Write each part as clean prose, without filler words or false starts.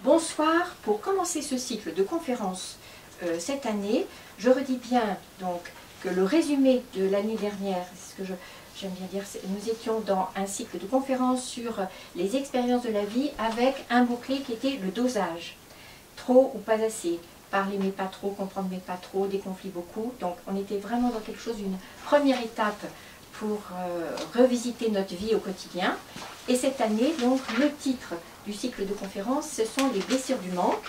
Bonsoir, pour commencer ce cycle de conférences cette année, je redis bien donc que le résumé de l'année dernière, c'est ce que j'aime bien dire, nous étions dans un cycle de conférences sur les expériences de la vie avec un mot-clé qui était le dosage. Trop ou pas assez, parler mais pas trop, comprendre mais pas trop, des conflits beaucoup. Donc on était vraiment dans quelque chose, une première étape pour revisiter notre vie au quotidien. Et cette année, donc, le titre du cycle de conférences, ce sont les blessures du manque.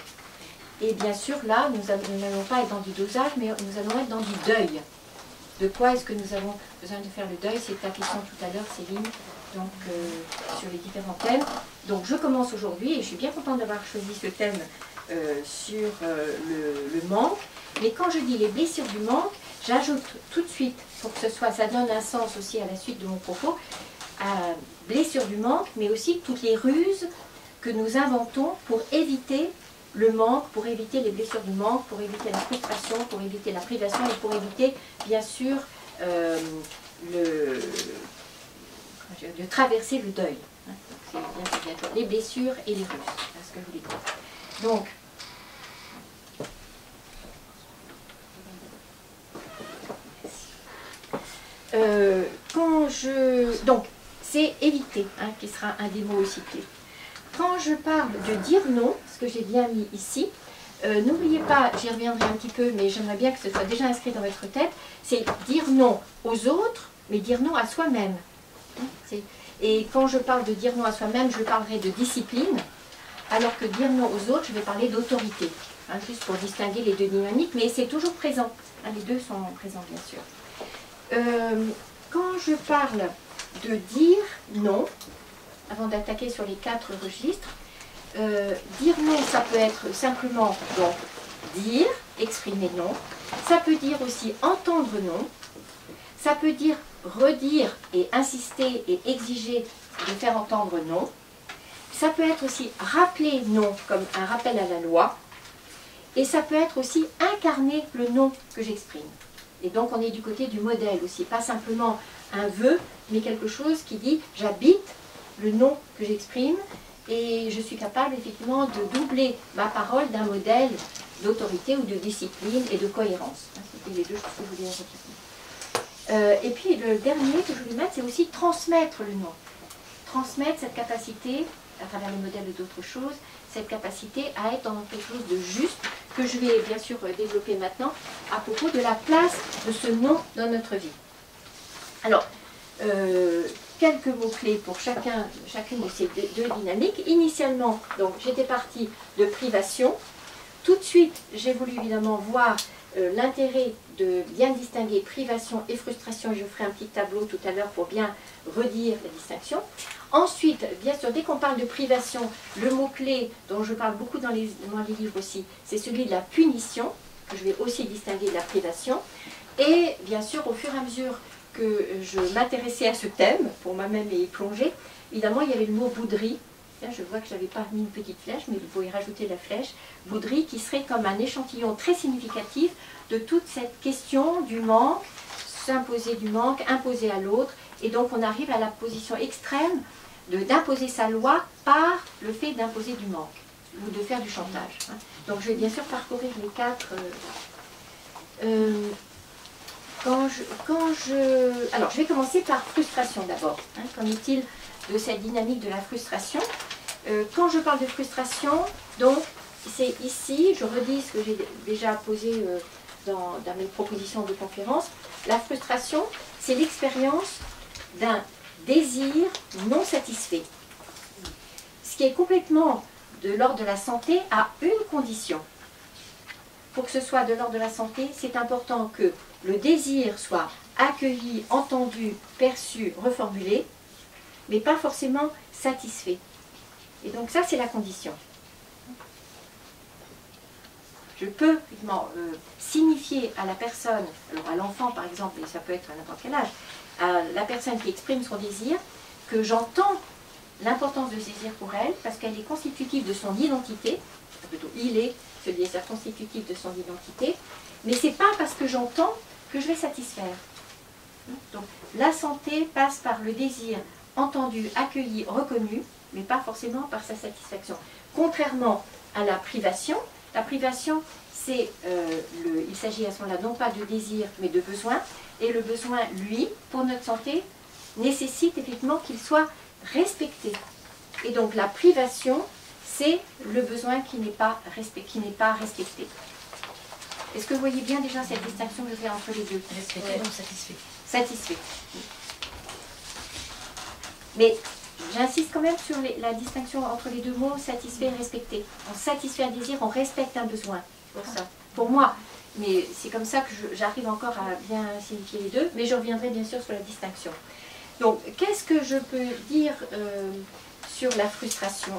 Et bien sûr, là, nous n'allons pas être dans du dosage, mais nous allons être dans du deuil. De quoi est-ce que nous avons besoin de faire le deuil? C'est ta question tout à l'heure, Céline, donc, sur les différents thèmes. Donc je commence aujourd'hui, et je suis bien contente d'avoir choisi ce thème sur le manque. Mais quand je dis les blessures du manque, j'ajoute tout de suite, pour que ça donne un sens aussi à la suite de mon propos, blessures du manque, mais aussi toutes les ruses que nous inventons pour éviter le manque, pour éviter les blessures du manque, pour éviter la frustration, pour éviter la privation et pour éviter, bien sûr, de traverser le deuil. C'est bien les blessures et les ruses, c'est ce que je voulais dire. Donc, donc c'est éviter, qui sera un des mots aussi clés. Quand je parle de dire non, ce que j'ai bien mis ici, n'oubliez pas, j'y reviendrai un petit peu, mais j'aimerais bien que ce soit déjà inscrit dans votre tête, c'est dire non aux autres, mais dire non à soi-même. Et quand je parle de dire non à soi-même, je parlerai de discipline, alors que dire non aux autres, je vais parler d'autorité, juste pour distinguer les deux dynamiques, mais c'est toujours présent, les deux sont présents bien sûr. Quand je parle de dire non, avant d'attaquer sur les 4 registres, dire non, ça peut être simplement donc, dire, exprimer non, ça peut dire aussi entendre non, ça peut dire redire et insister et exiger de faire entendre non, ça peut être aussi rappeler non comme un rappel à la loi, et ça peut être aussi incarner le non que j'exprime. Et donc on est du côté du modèle aussi, pas simplement un vœu, mais quelque chose qui dit j'habite le non que j'exprime et je suis capable effectivement de doubler ma parole d'un modèle d'autorité ou de discipline et de cohérence. C'était les deux choses que je voulais retenir. Et puis le dernier que je voulais mettre, c'est aussi transmettre le non. Transmettre cette capacité, à travers les modèles d'autres choses, cette capacité à être dans quelque chose de juste, que je vais bien sûr développer maintenant, à propos de la place de ce non dans notre vie. Alors, quelques mots-clés pour chacune de ces deux dynamiques. Initialement, donc j'étais partie de privation. Tout de suite, j'ai voulu évidemment voir l'intérêt de bien distinguer privation et frustration. Je ferai un petit tableau tout à l'heure pour bien redire la distinction. Ensuite, bien sûr, dès qu'on parle de privation, le mot-clé dont je parle beaucoup dans les livres aussi, c'est celui de la punition, que je vais aussi distinguer de la privation. Et bien sûr, au fur et à mesure que je m'intéressais à ce thème, pour moi-même y plonger, évidemment, il y avait le mot bouderie. Là, je vois que je n'avais pas mis une petite flèche, mais vous pouvez rajouter la flèche. Bouderie qui serait comme un échantillon très significatif de toute cette question du manque, s'imposer du manque, imposer à l'autre. Et donc, on arrive à la position extrême d'imposer sa loi par le fait d'imposer du manque ou de faire du chantage. Donc, je vais bien sûr parcourir les 4... Alors, je vais commencer par frustration d'abord. Qu'en est-il de cette dynamique de la frustration? Quand je parle de frustration, donc, c'est ici, je redis ce que j'ai déjà posé dans mes propositions de conférence, la frustration, c'est l'expérience d'un désir non satisfait. Ce qui est complètement de l'ordre de la santé à une condition. Pour que ce soit de l'ordre de la santé, c'est important que le désir soit accueilli, entendu, perçu, reformulé, mais pas forcément satisfait. Et donc ça, c'est la condition. Je peux signifier à la personne, alors à l'enfant par exemple, et ça peut être à n'importe quel âge, à la personne qui exprime son désir, que j'entends l'importance de ce désir pour elle, parce qu'elle est constitutive de son identité, plutôt il est ce désir constitutif de son identité, mais c'est pas parce que j'entends que je vais satisfaire. Donc la santé passe par le désir entendu, accueilli, reconnu, mais pas forcément par sa satisfaction. Contrairement à la privation. La privation, c'est il s'agit à ce moment-là non pas de désir, mais de besoin. Et le besoin, lui, pour notre santé, nécessite effectivement qu'il soit respecté. Et donc la privation, c'est le besoin qui n'est pas respecté. Est-ce que vous voyez bien déjà cette distinction que je fais entre les deux? Respecté, donc satisfait. Satisfait. Mais j'insiste quand même sur la distinction entre les deux mots, satisfait et respecté. On satisfait un désir, on respecte un besoin. Pour ça, pour moi. Mais c'est comme ça que j'arrive encore à bien signifier les deux, mais je reviendrai bien sûr sur la distinction. Donc, qu'est-ce que je peux dire sur la frustration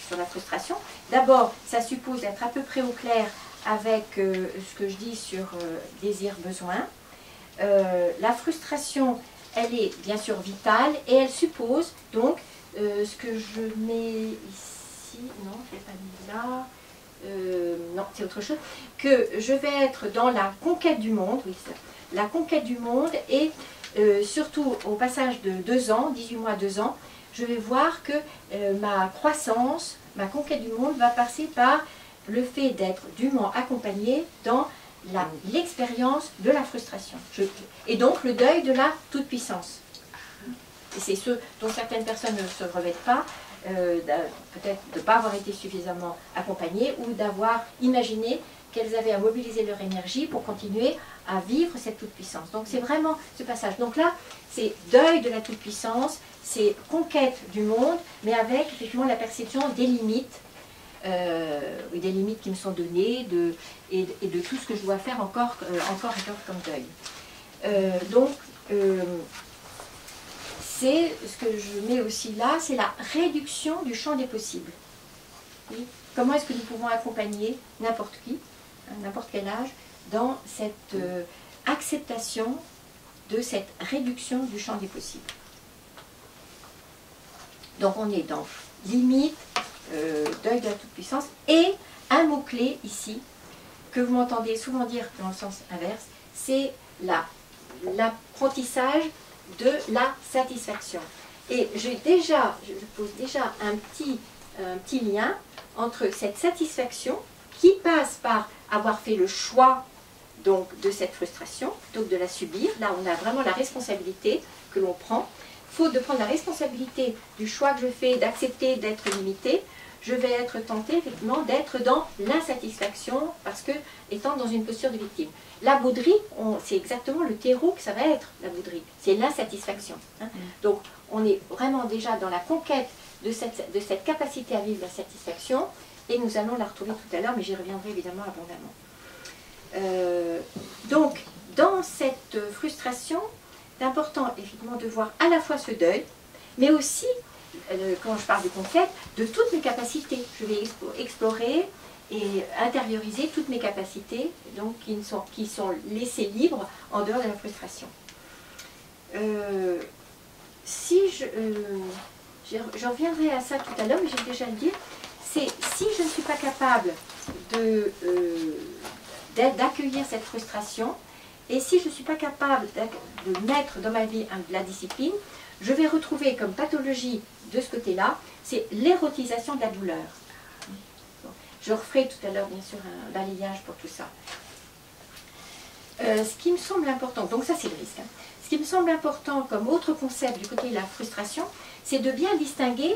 sur la frustration, d'abord, ça suppose d'être à peu près au clair avec ce que je dis sur désir-besoin. La frustration, elle est bien sûr vitale et elle suppose donc ce que je mets ici, non, je ne l'ai pas mis là, non, c'est autre chose, que je vais être dans la conquête du monde, oui, la conquête du monde et surtout au passage de 2 ans, 18 mois, 2 ans, je vais voir que ma croissance, ma conquête du monde va passer par le fait d'être dûment accompagné dans l'expérience de la frustration. Et donc le deuil de la toute-puissance. Et c'est ce dont certaines personnes ne se revêtent pas, peut-être de ne pas avoir été suffisamment accompagnées ou d'avoir imaginé qu'elles avaient à mobiliser leur énergie pour continuer à vivre cette toute-puissance. Donc c'est vraiment ce passage. Donc là, c'est deuil de la toute-puissance, c'est conquête du monde, mais avec effectivement la perception des limites, des limites qui me sont données, et de tout ce que je dois faire encore comme deuil. C'est ce que je mets aussi là, c'est la réduction du champ des possibles. Oui. Comment est-ce que nous pouvons accompagner n'importe qui, à n'importe quel âge, dans cette acceptation de cette réduction du champ des possibles. Donc on est dans limite, deuil de la toute-puissance, et un mot-clé ici, que vous m'entendez souvent dire dans le sens inverse, c'est l'apprentissage de la satisfaction. Et je pose déjà un petit lien entre cette satisfaction qui passe par avoir fait le choix donc, de cette frustration plutôt que de la subir. Là, on a vraiment la responsabilité que l'on prend. Faute de prendre la responsabilité du choix que je fais, d'accepter d'être limité, je vais être tentée effectivement d'être dans l'insatisfaction parce que étant dans une posture de victime. La bouderie, c'est exactement le terreau que ça va être, la bouderie. C'est l'insatisfaction. Hein. Donc, on est vraiment déjà dans la conquête de cette capacité à vivre la satisfaction et nous allons la retrouver tout à l'heure, mais j'y reviendrai évidemment abondamment. Donc, dans cette frustration, c'est important effectivement de voir à la fois ce deuil, mais aussi, quand je parle de conquête, de toutes mes capacités. Je vais explorer et intérioriser toutes mes capacités donc, qui sont laissées libres en dehors de la frustration. Je reviendrai à ça tout à l'heure, mais je vais déjà le dire, c'est si je ne suis pas capable d'accueillir cette frustration, et si je ne suis pas capable de mettre dans ma vie de la discipline, je vais retrouver comme pathologie de ce côté-là, c'est l'érotisation de la douleur. Je referai tout à l'heure, bien sûr, un balayage pour tout ça. Ce qui me semble important, donc ça c'est le risque, hein. Ce qui me semble important comme autre concept du côté de la frustration, c'est de bien distinguer,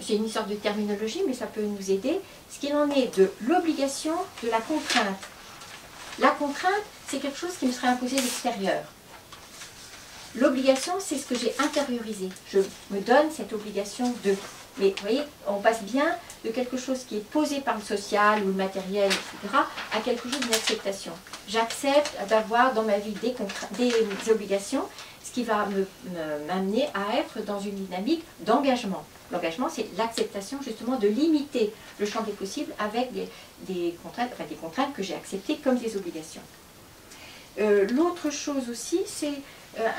j'ai une sorte de terminologie, mais ça peut nous aider, ce qu'il en est de l'obligation, de la contrainte. La contrainte, c'est quelque chose qui me serait imposé de l'extérieur. L'obligation, c'est ce que j'ai intériorisé. Je me donne cette obligation de... Mais vous voyez, on passe bien de quelque chose qui est posé par le social ou le matériel, etc., à quelque chose d'acceptation. J'accepte d'avoir dans ma vie des obligations, ce qui va m'amener à être dans une dynamique d'engagement. L'engagement, c'est l'acceptation justement de limiter le champ des possibles avec des contraintes que j'ai acceptées comme des obligations. L'autre chose aussi, c'est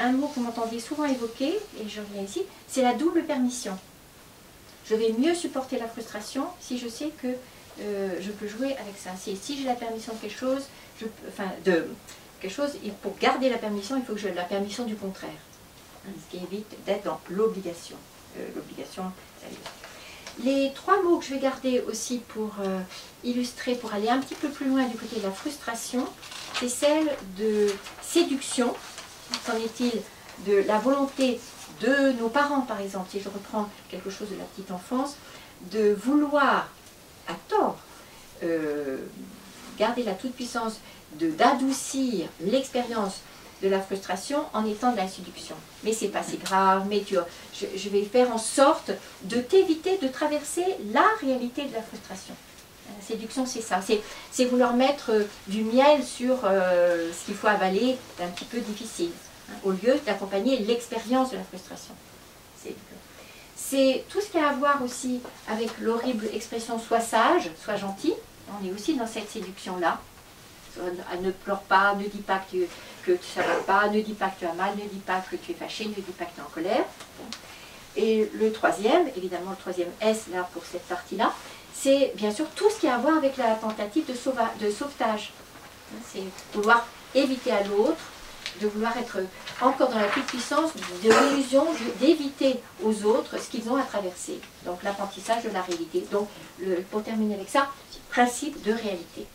un mot que vous m'entendez souvent évoquer, et je reviens ici, c'est la double permission. Je vais mieux supporter la frustration si je sais que je peux jouer avec ça. Si j'ai la permission de quelque chose, et pour garder la permission, il faut que j'ai la permission du contraire. Ce qui évite d'être dans l'obligation. Les trois mots que je vais garder aussi pour illustrer, pour aller un petit peu plus loin du côté de la frustration, c'est celle de séduction. Qu'en est-il de la volonté de nos parents, par exemple, si je reprends quelque chose de la petite enfance, de vouloir, à tort, garder la toute-puissance d'adoucir l'expérience de la frustration en étant de la séduction. Mais c'est pas si grave, mais je vais faire en sorte de t'éviter de traverser la réalité de la frustration. La séduction, c'est ça, c'est vouloir mettre du miel sur ce qu'il faut avaler d'un petit peu difficile, hein, au lieu d'accompagner l'expérience de la frustration. C'est tout ce qui a à voir aussi avec l'horrible expression « sois sage, sois gentil ». On est aussi dans cette séduction-là. Ne pleure pas, ne dis pas que ça ne va pas, ne dis pas que tu as mal, ne dis pas que tu es fâché, ne dis pas que tu es en colère. Et le troisième, évidemment le troisième S là pour cette partie-là, c'est bien sûr tout ce qui a à voir avec la tentative de sauvetage. C'est vouloir éviter à l'autre, de vouloir être encore dans la toute-puissance de l'illusion d'éviter aux autres ce qu'ils ont à traverser. Donc l'apprentissage de la réalité. Donc pour terminer avec ça, principe de réalité,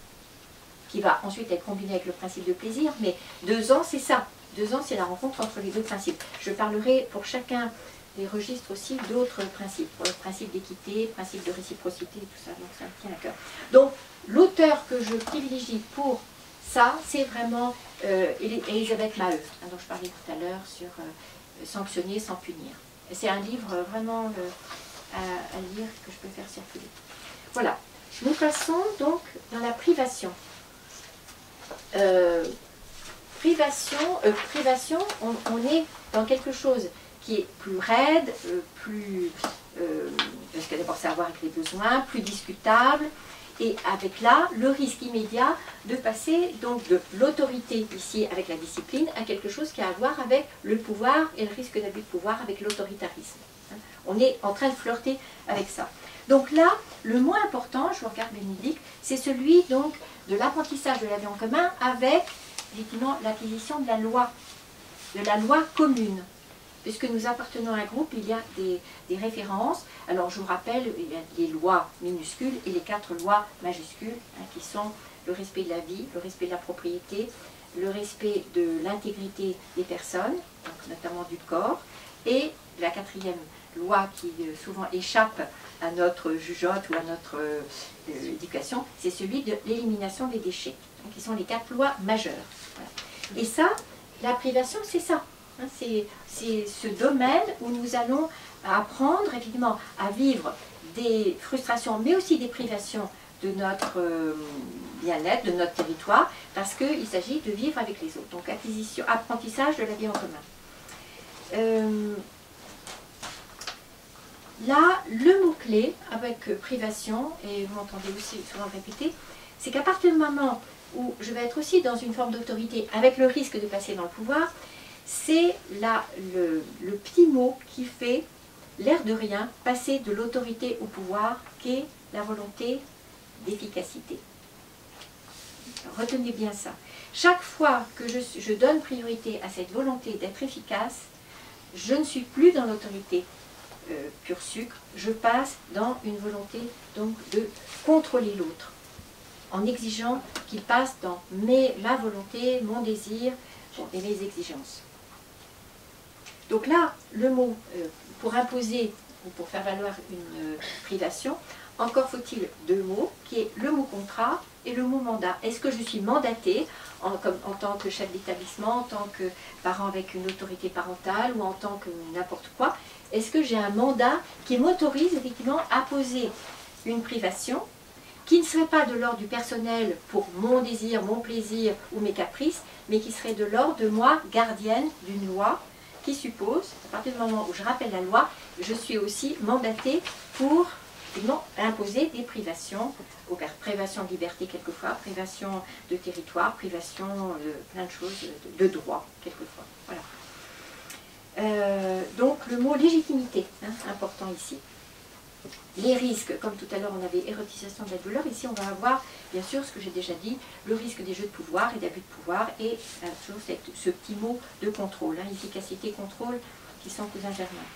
qui va ensuite être combiné avec le principe de plaisir, mais 2 ans c'est ça. 2 ans c'est la rencontre entre les deux principes. Je parlerai pour chacun des registres aussi d'autres principes, pour le principe d'équité, principe de réciprocité, tout ça, donc ça me tient à cœur. Donc l'auteur que je privilégie pour ça, c'est vraiment Elisabeth Maheu, hein, dont je parlais tout à l'heure sur sanctionner sans punir. C'est un livre vraiment à lire que je peux faire circuler. Voilà, nous passons donc dans la privation. Privation, on est dans quelque chose qui est plus raide, parce que d'abord ça a à voir avec les besoins, plus discutable, et avec là le risque immédiat de passer donc de l'autorité ici avec la discipline à quelque chose qui a à voir avec le pouvoir et le risque d'abus de pouvoir avec l'autoritarisme. On est en train de flirter avec ça. Donc là, le mot important, je regarde Bénédicte, c'est celui donc de l'apprentissage de la vie en commun avec effectivement l'acquisition de la loi commune. Puisque nous appartenons à un groupe, il y a des références. Alors je vous rappelle, il y a les lois minuscules et les 4 lois majuscules, hein, qui sont le respect de la vie, le respect de la propriété, le respect de l'intégrité des personnes, donc notamment du corps, et la 4e loi qui souvent échappe à notre jugeote ou à notre éducation, c'est celui de l'élimination des déchets, hein, qui sont les 4 lois majeures. Voilà. Et ça, la privation, c'est ça. Hein, c'est ce domaine où nous allons apprendre évidemment à vivre des frustrations, mais aussi des privations de notre bien-être, de notre territoire, parce qu'il s'agit de vivre avec les autres. Donc apprentissage de la vie en commun. Là, le mot-clé avec privation, et vous m'entendez aussi souvent répéter, c'est qu'à partir du moment où je vais être aussi dans une forme d'autorité avec le risque de passer dans le pouvoir, c'est là le petit mot qui fait, l'air de rien, passer de l'autorité au pouvoir, qui est la volonté d'efficacité. Retenez bien ça. Chaque fois que je donne priorité à cette volonté d'être efficace, je ne suis plus dans l'autorité pur sucre, je passe dans une volonté donc de contrôler l'autre, en exigeant qu'il passe dans ma volonté, mon désir et mes exigences. Donc là, le mot pour imposer ou pour faire valoir une privation, encore faut-il 2 mots, qui est le mot contrat et le mot mandat. Est-ce que je suis mandatée en tant que chef d'établissement, en tant que parent avec une autorité parentale ou en tant que n'importe quoi? Est-ce que j'ai un mandat qui m'autorise effectivement à poser une privation qui ne serait pas de l'ordre du personnel pour mon désir, mon plaisir ou mes caprices, mais qui serait de l'ordre de moi, gardienne d'une loi, qui suppose, à partir du moment où je rappelle la loi, je suis aussi mandatée pour imposer des privations, privation de liberté quelquefois, privation de territoire, privation de plein de choses, de droit quelquefois. Voilà. Donc le mot légitimité, hein, important ici. Les risques, comme tout à l'heure on avait érotisation de la douleur, ici on va avoir bien sûr ce que j'ai déjà dit, le risque des jeux de pouvoir et d'abus de pouvoir et toujours ce petit mot de contrôle, hein, efficacité, contrôle qui sont cousins germains.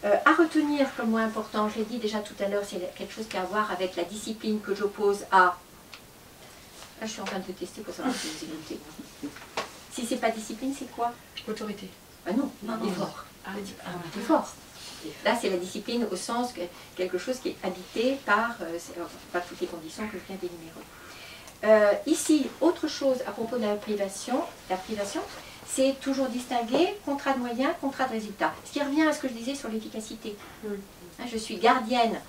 À retenir comme mot important, je l'ai dit déjà tout à l'heure, c'est quelque chose qui a à voir avec la discipline que j'oppose à... Là, je suis en train de vous tester pour savoir si vous écoutez. Si c'est pas discipline, c'est quoi? Autorité. Ah non, effort. Effort. Là, c'est la discipline au sens que quelque chose qui est habité par pas toutes les conditions que je viens d'énumérer. Ici, autre chose à propos de la privation, c'est toujours distinguer contrat de moyens, contrat de résultat. Ce qui revient à ce que je disais sur l'efficacité. Je suis gardienne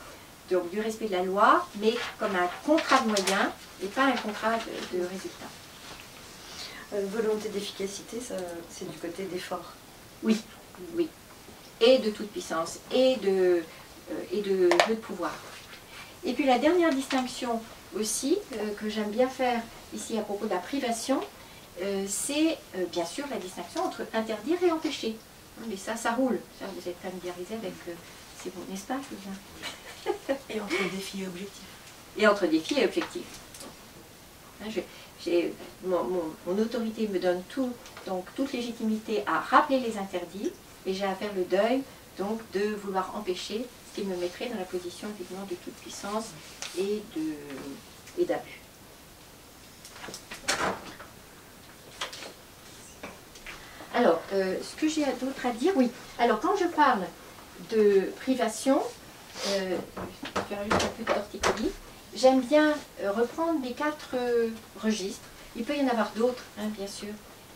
donc, du respect de la loi, mais comme un contrat de moyens et pas un contrat de résultat. Volonté d'efficacité, c'est du côté d'effort. Oui, oui. Et de toute puissance, et de jeu de pouvoir. Et puis la dernière distinction aussi, que j'aime bien faire ici à propos de la privation, c'est bien sûr la distinction entre interdire et empêcher. Mais ça roule. Ça, vous êtes familiarisé avec... c'est bon, n'est-ce pas, Julien? Et entre défi et objectif. Et entre défi et objectif. Mon autorité me donne donc toute légitimité à rappeler les interdits, et j'ai à faire le deuil donc de vouloir empêcher, ce qui me mettrait dans la position évidemment de toute puissance et d'abus. Alors, ce que j'ai d'autre à dire, oui. Alors, quand je parle de privation, je vais faire juste un peu de torticolis, j'aime bien reprendre mes 4 registres. Il peut y en avoir d'autres, hein, bien sûr,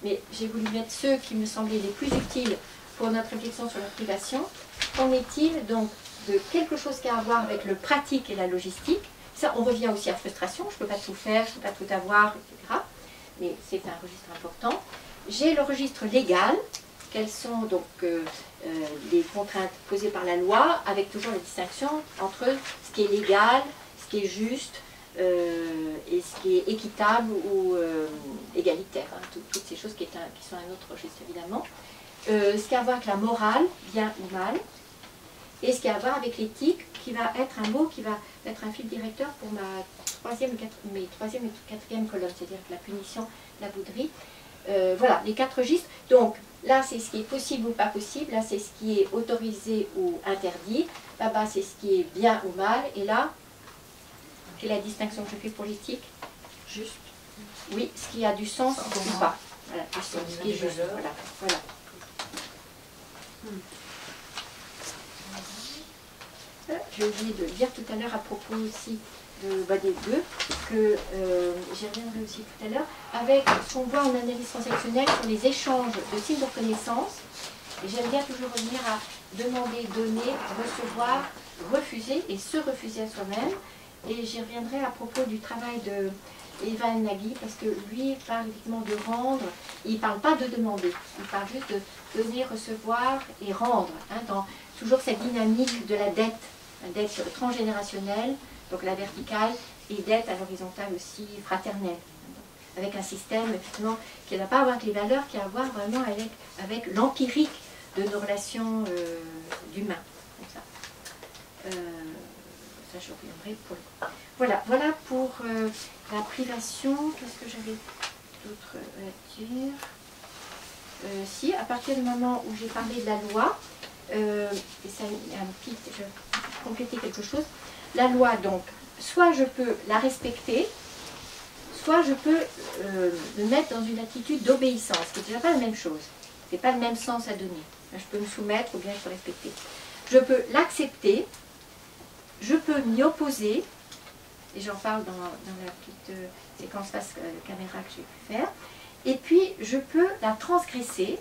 mais j'ai voulu mettre ceux qui me semblaient les plus utiles pour notre réflexion sur la privation. Qu'en est-il donc de quelque chose qui a à voir avec le pratique et la logistique? Ça, on revient aussi à frustration, je ne peux pas tout faire, je ne peux pas tout avoir, etc. Mais c'est un registre important. J'ai le registre légal, quelles sont donc les contraintes posées par la loi, avec toujours la distinction entre ce qui est légal, ce qui est juste, et ce qui est équitable ou égalitaire. Hein, toutes ces choses qui sont un autre registre, évidemment. Ce qui a à voir avec la morale, bien ou mal, et ce qui a à voir avec l'éthique, qui va être un mot qui va être un fil directeur pour mes troisième et quatrième colonne, c'est-à-dire la punition, la bouderie. Voilà, les 4 registres. Donc, là, c'est ce qui est possible ou pas possible. Là, c'est ce qui est autorisé ou interdit. Là-bas, c'est ce qui est bien ou mal. Et là, quelle est la distinction que je fais pour l'éthique? Juste. Oui, ce qui a du sens ou pas. Voilà, du sens, ce qui est juste. Voilà. J'ai oublié de dire tout à l'heure à propos aussi des deux, que j'y reviendrai aussi tout à l'heure, avec ce qu'on voit en analyse transactionnelle sur les échanges de signes de reconnaissance. Et j'aime bien toujours revenir à demander, donner, recevoir, refuser et se refuser à soi-même. Et j'y reviendrai à propos du travail de Evan Nagy, parce que lui parle effectivement de rendre, il ne parle pas de demander, il parle juste de donner, recevoir et rendre, hein, dans toujours cette dynamique de la dette transgénérationnelle, donc la verticale, et dette à l'horizontale aussi fraternelle, avec un système effectivement qui n'a pas à voir avec les valeurs, qui a à voir vraiment avec l'empirique de nos relations d'humains. Ça, je reviendrai pour le... Voilà pour la privation. Qu'est-ce que j'avais d'autre à dire? Si, à partir du moment où j'ai parlé de la loi, et ça je vais compléter quelque chose. La loi, donc, soit je peux la respecter, soit je peux me mettre dans une attitude d'obéissance, qui n'est déjà pas la même chose. Ce n'est pas le même sens à donner. Je peux me soumettre ou bien je peux respecter. Je peux l'accepter, je peux m'y opposer, et j'en parle dans la petite séquence face caméra que j'ai pu faire, et puis je peux la transgresser,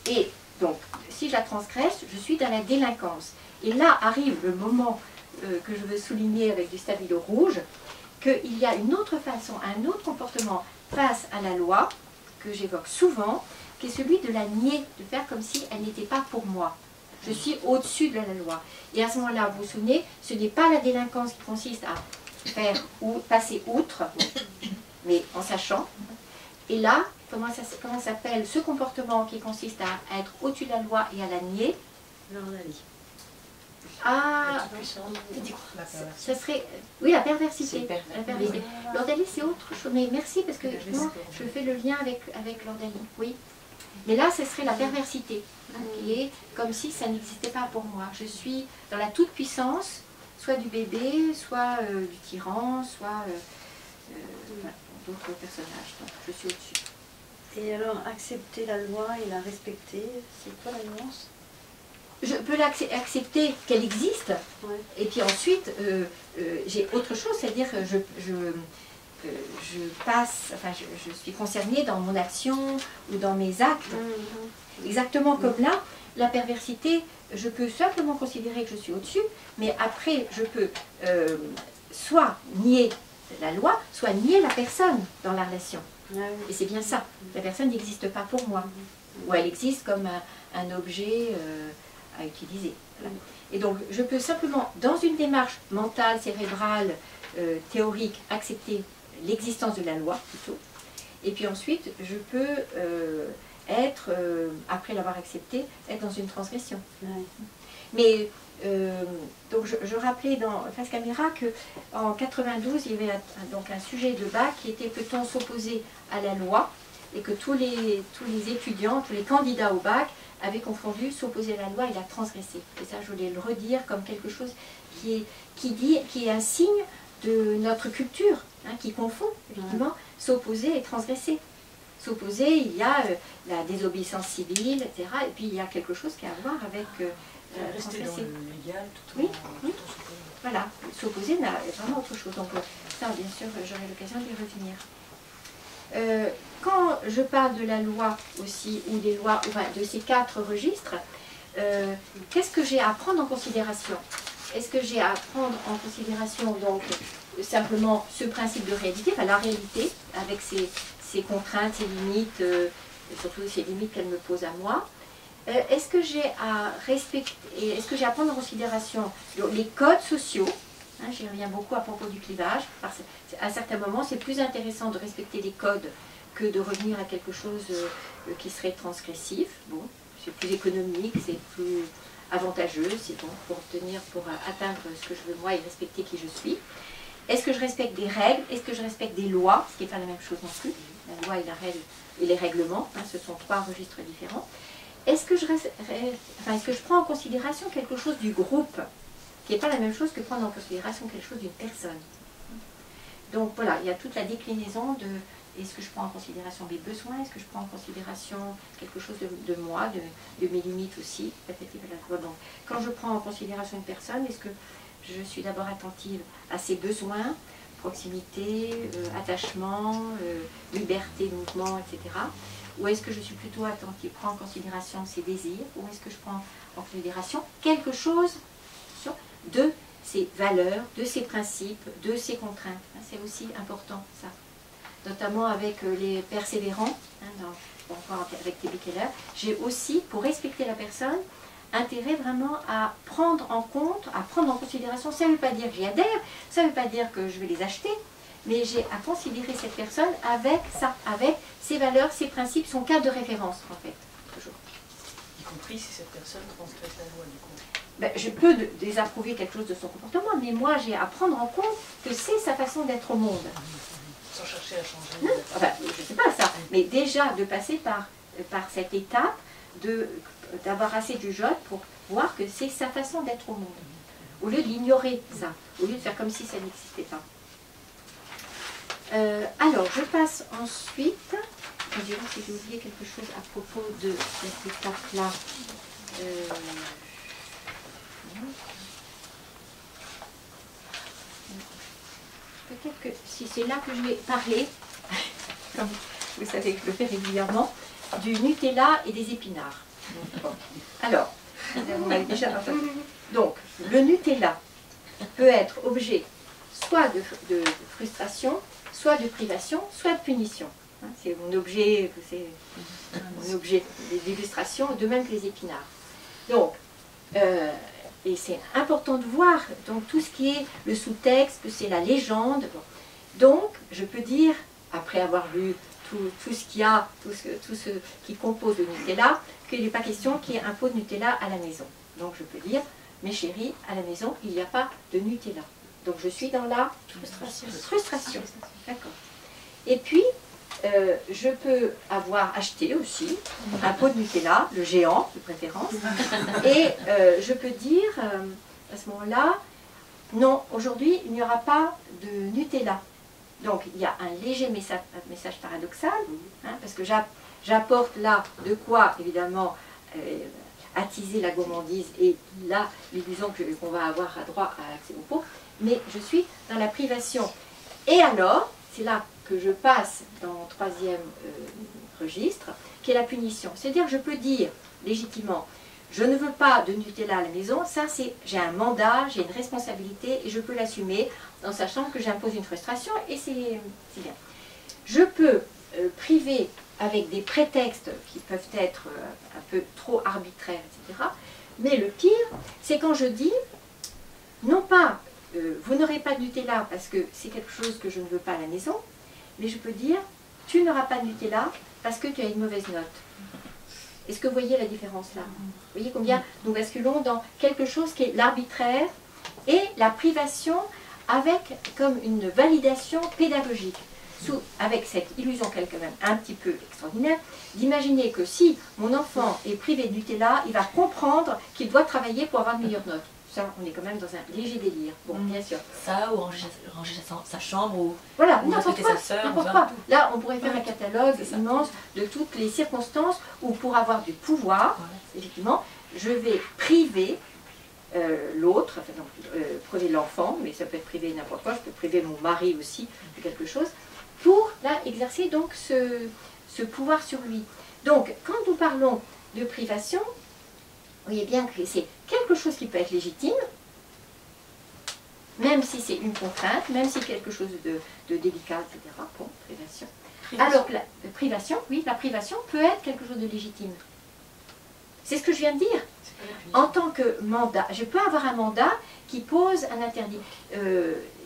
et donc si je la transgresse, je suis dans la délinquance. Et là arrive le moment que je veux souligner avec du stabilo rouge, qu'il y a une autre façon, un autre comportement face à la loi, que j'évoque souvent, qui est celui de la nier, de faire comme si elle n'était pas pour moi. Je suis au-dessus de la loi. Et à ce moment-là, vous vous souvenez, ce n'est pas la délinquance qui consiste à faire ou passer outre, mais en sachant. Et là, comment s'appelle ce comportement qui consiste à être au-dessus de la loi et à la nier? L'ordalie. Ah, ça serait... Oui, la perversité. L'ordalie, c'est autre chose. Mais merci, parce que justement, je fais le lien avec l'ordalie. Oui. Mais là, ce serait la perversité, hein, qui est comme si ça n'existait pas pour moi. Je suis dans la toute-puissance, soit du bébé, soit du tyran, soit voilà, d'autres personnages. Donc, je suis au-dessus. Et alors, accepter la loi et la respecter, c'est quoi la nuance? Je peux accepter qu'elle existe, Ouais. et puis ensuite, j'ai autre chose, c'est-à-dire je passe, enfin, je suis concernée dans mon action ou dans mes actes. Exactement comme là, la perversité, je peux simplement considérer que je suis au-dessus, mais après, je peux soit nier la loi, soit nier la personne dans la relation. Ah oui. Et c'est bien ça, la personne n'existe pas pour moi, ou elle existe comme un objet à utiliser. Voilà. Et donc, je peux simplement, dans une démarche mentale, cérébrale, théorique, accepter l'existence de la loi, plutôt. Et puis ensuite, je peux être, après l'avoir accepté, être dans une transgression. Ouais. Mais, donc je rappelais dans Face Caméra qu'en 92, il y avait donc un sujet de bac qui était peut-on s'opposer à la loi, et que tous les étudiants, tous les candidats au bac avaient confondu s'opposer à la loi et la transgresser. Et ça, je voulais le redire comme quelque chose qui est un signe de notre culture, hein, qui confond, effectivement, s'opposer et transgresser. S'opposer, il y a la désobéissance civile, etc. Et puis il y a quelque chose qui a à voir avec rester dans transgresser. le légal tout en, Oui, tout oui. en s'opposant. Voilà, s'opposer n'a vraiment autre chose. Donc ça, bien sûr, j'aurai l'occasion d'y revenir. Quand je parle de la loi aussi, ou des lois, enfin, de ces 4 registres, qu'est-ce que j'ai à prendre en considération? Est-ce que j'ai à prendre en considération donc simplement ce principe de réalité, enfin la réalité, avec ses contraintes, ses limites, et surtout ces limites qu'elle me pose à moi? Est-ce que j'ai à respecter, est-ce que j'ai à prendre en considération les codes sociaux? Hein, j'y reviens beaucoup à propos du clivage, parce qu'à certains moments c'est plus intéressant de respecter les codes que de revenir à quelque chose qui serait transgressif. Bon, c'est plus économique, c'est plus avantageux, c'est bon pour atteindre ce que je veux moi et respecter qui je suis. Est-ce que je respecte des règles? Est-ce que je respecte des lois? Ce qui n'est pas la même chose non plus. La loi et la règle et les règlements, hein, ce sont 3 registres différents. Est-ce que je prends en considération quelque chose du groupe, qui n'est pas la même chose que prendre en considération quelque chose d'une personne? Donc voilà, il y a toute la déclinaison de est-ce que je prends en considération mes besoins, est-ce que je prends en considération quelque chose de moi, de mes limites aussi. Donc, quand je prends en considération une personne, est-ce que je suis d'abord attentive à ses besoins, proximité, attachement, liberté de mouvement, etc. Ou est-ce que je suis plutôt attentive, prends en considération ses désirs, ou est-ce que je prends en considération quelque chose de ses valeurs, de ses principes, de ses contraintes. C'est aussi important ça. Notamment avec les persévérants, hein, avec T.B. Keller, j'ai aussi, pour respecter la personne, intérêt vraiment à prendre en compte, à prendre en considération. Ça ne veut pas dire que j'y adhère, ça ne veut pas dire que je vais les acheter, mais j'ai à considérer cette personne avec ça, avec ses valeurs, ses principes, son cadre de référence, en fait, toujours. Y compris si cette personne transgresse la loi, du coup. Ben, je peux désapprouver quelque chose de son comportement, mais moi j'ai à prendre en compte que c'est sa façon d'être au monde. Sans chercher à changer. Enfin, je ne sais pas ça, mais déjà de passer par cette étape, d'avoir assez du jote pour voir que c'est sa façon d'être au monde. Au lieu d'ignorer ça, au lieu de faire comme si ça n'existait pas. Alors, je passe ensuite, je dirais si j'ai oublié quelque chose à propos de cette étape-là. Peut-être que si c'est là que je vais parler, comme vous savez que je le fais régulièrement, du Nutella et des épinards. Bon. Alors, vous m'avez déjà entendu. Donc, le Nutella peut être objet soit de frustration, soit de privation, soit de punition. Hein, c'est mon objet d'illustration, de même que les épinards. Donc, et c'est important de voir donc, tout ce qui est le sous-texte, que c'est la légende. Bon. Donc, je peux dire, après avoir lu tout ce qu'il y a, tout ce qui compose le Nutella, qu'il n'est pas question qu'il y ait un pot de Nutella à la maison. Donc, je peux dire, mes chéris, à la maison, il n'y a pas de Nutella. Donc, je suis dans la frustration. D'accord. Et puis, je peux avoir acheté aussi un pot de Nutella, le géant de préférence, et je peux dire à ce moment-là, non, aujourd'hui il n'y aura pas de Nutella. Donc il y a un léger message paradoxal, hein, parce que j'apporte là de quoi évidemment attiser la gourmandise et là l'illusion qu'on va avoir droit à accès au pot, mais je suis dans la privation. Et alors, c'est là que je passe dans mon troisième registre, qui est la punition. C'est-à-dire que je peux dire légitimement, je ne veux pas de Nutella à la maison, ça c'est, j'ai un mandat, j'ai une responsabilité et je peux l'assumer en sachant que j'impose une frustration et c'est bien. Je peux priver avec des prétextes qui peuvent être un peu trop arbitraires, etc. Mais le pire, c'est quand je dis, non pas, vous n'aurez pas de Nutella parce que c'est quelque chose que je ne veux pas à la maison, mais je peux dire, tu n'auras pas de Nutella parce que tu as une mauvaise note. Est-ce que vous voyez la différence là? Vous voyez combien nous basculons dans quelque chose qui est l'arbitraire et la privation avec comme une validation pédagogique. Avec cette illusion quand même un petit peu extraordinaire, d'imaginer que si mon enfant est privé de Nutella, il va comprendre qu'il doit travailler pour avoir de meilleures notes. Ça, on est quand même dans un léger délire. Bon, bien sûr. Ça, ou ranger sa chambre, ou, voilà, ou respecter sa sœur. N'importe quoi. Là, on pourrait faire un catalogue immense de toutes les circonstances où pour avoir du pouvoir, effectivement, je vais priver l'autre, enfin, priver l'enfant, mais ça peut être privé n'importe quoi, je peux priver mon mari aussi de quelque chose, pour là exercer donc ce pouvoir sur lui. Donc, quand nous parlons de privation, vous voyez bien que c'est quelque chose qui peut être légitime, même si c'est une contrainte, même si c'est quelque chose de délicat, etc. Bon, privation. Alors, la privation, oui, la privation peut être quelque chose de légitime. C'est ce que je viens de dire. En tant que mandat, je peux avoir un mandat qui pose un interdit.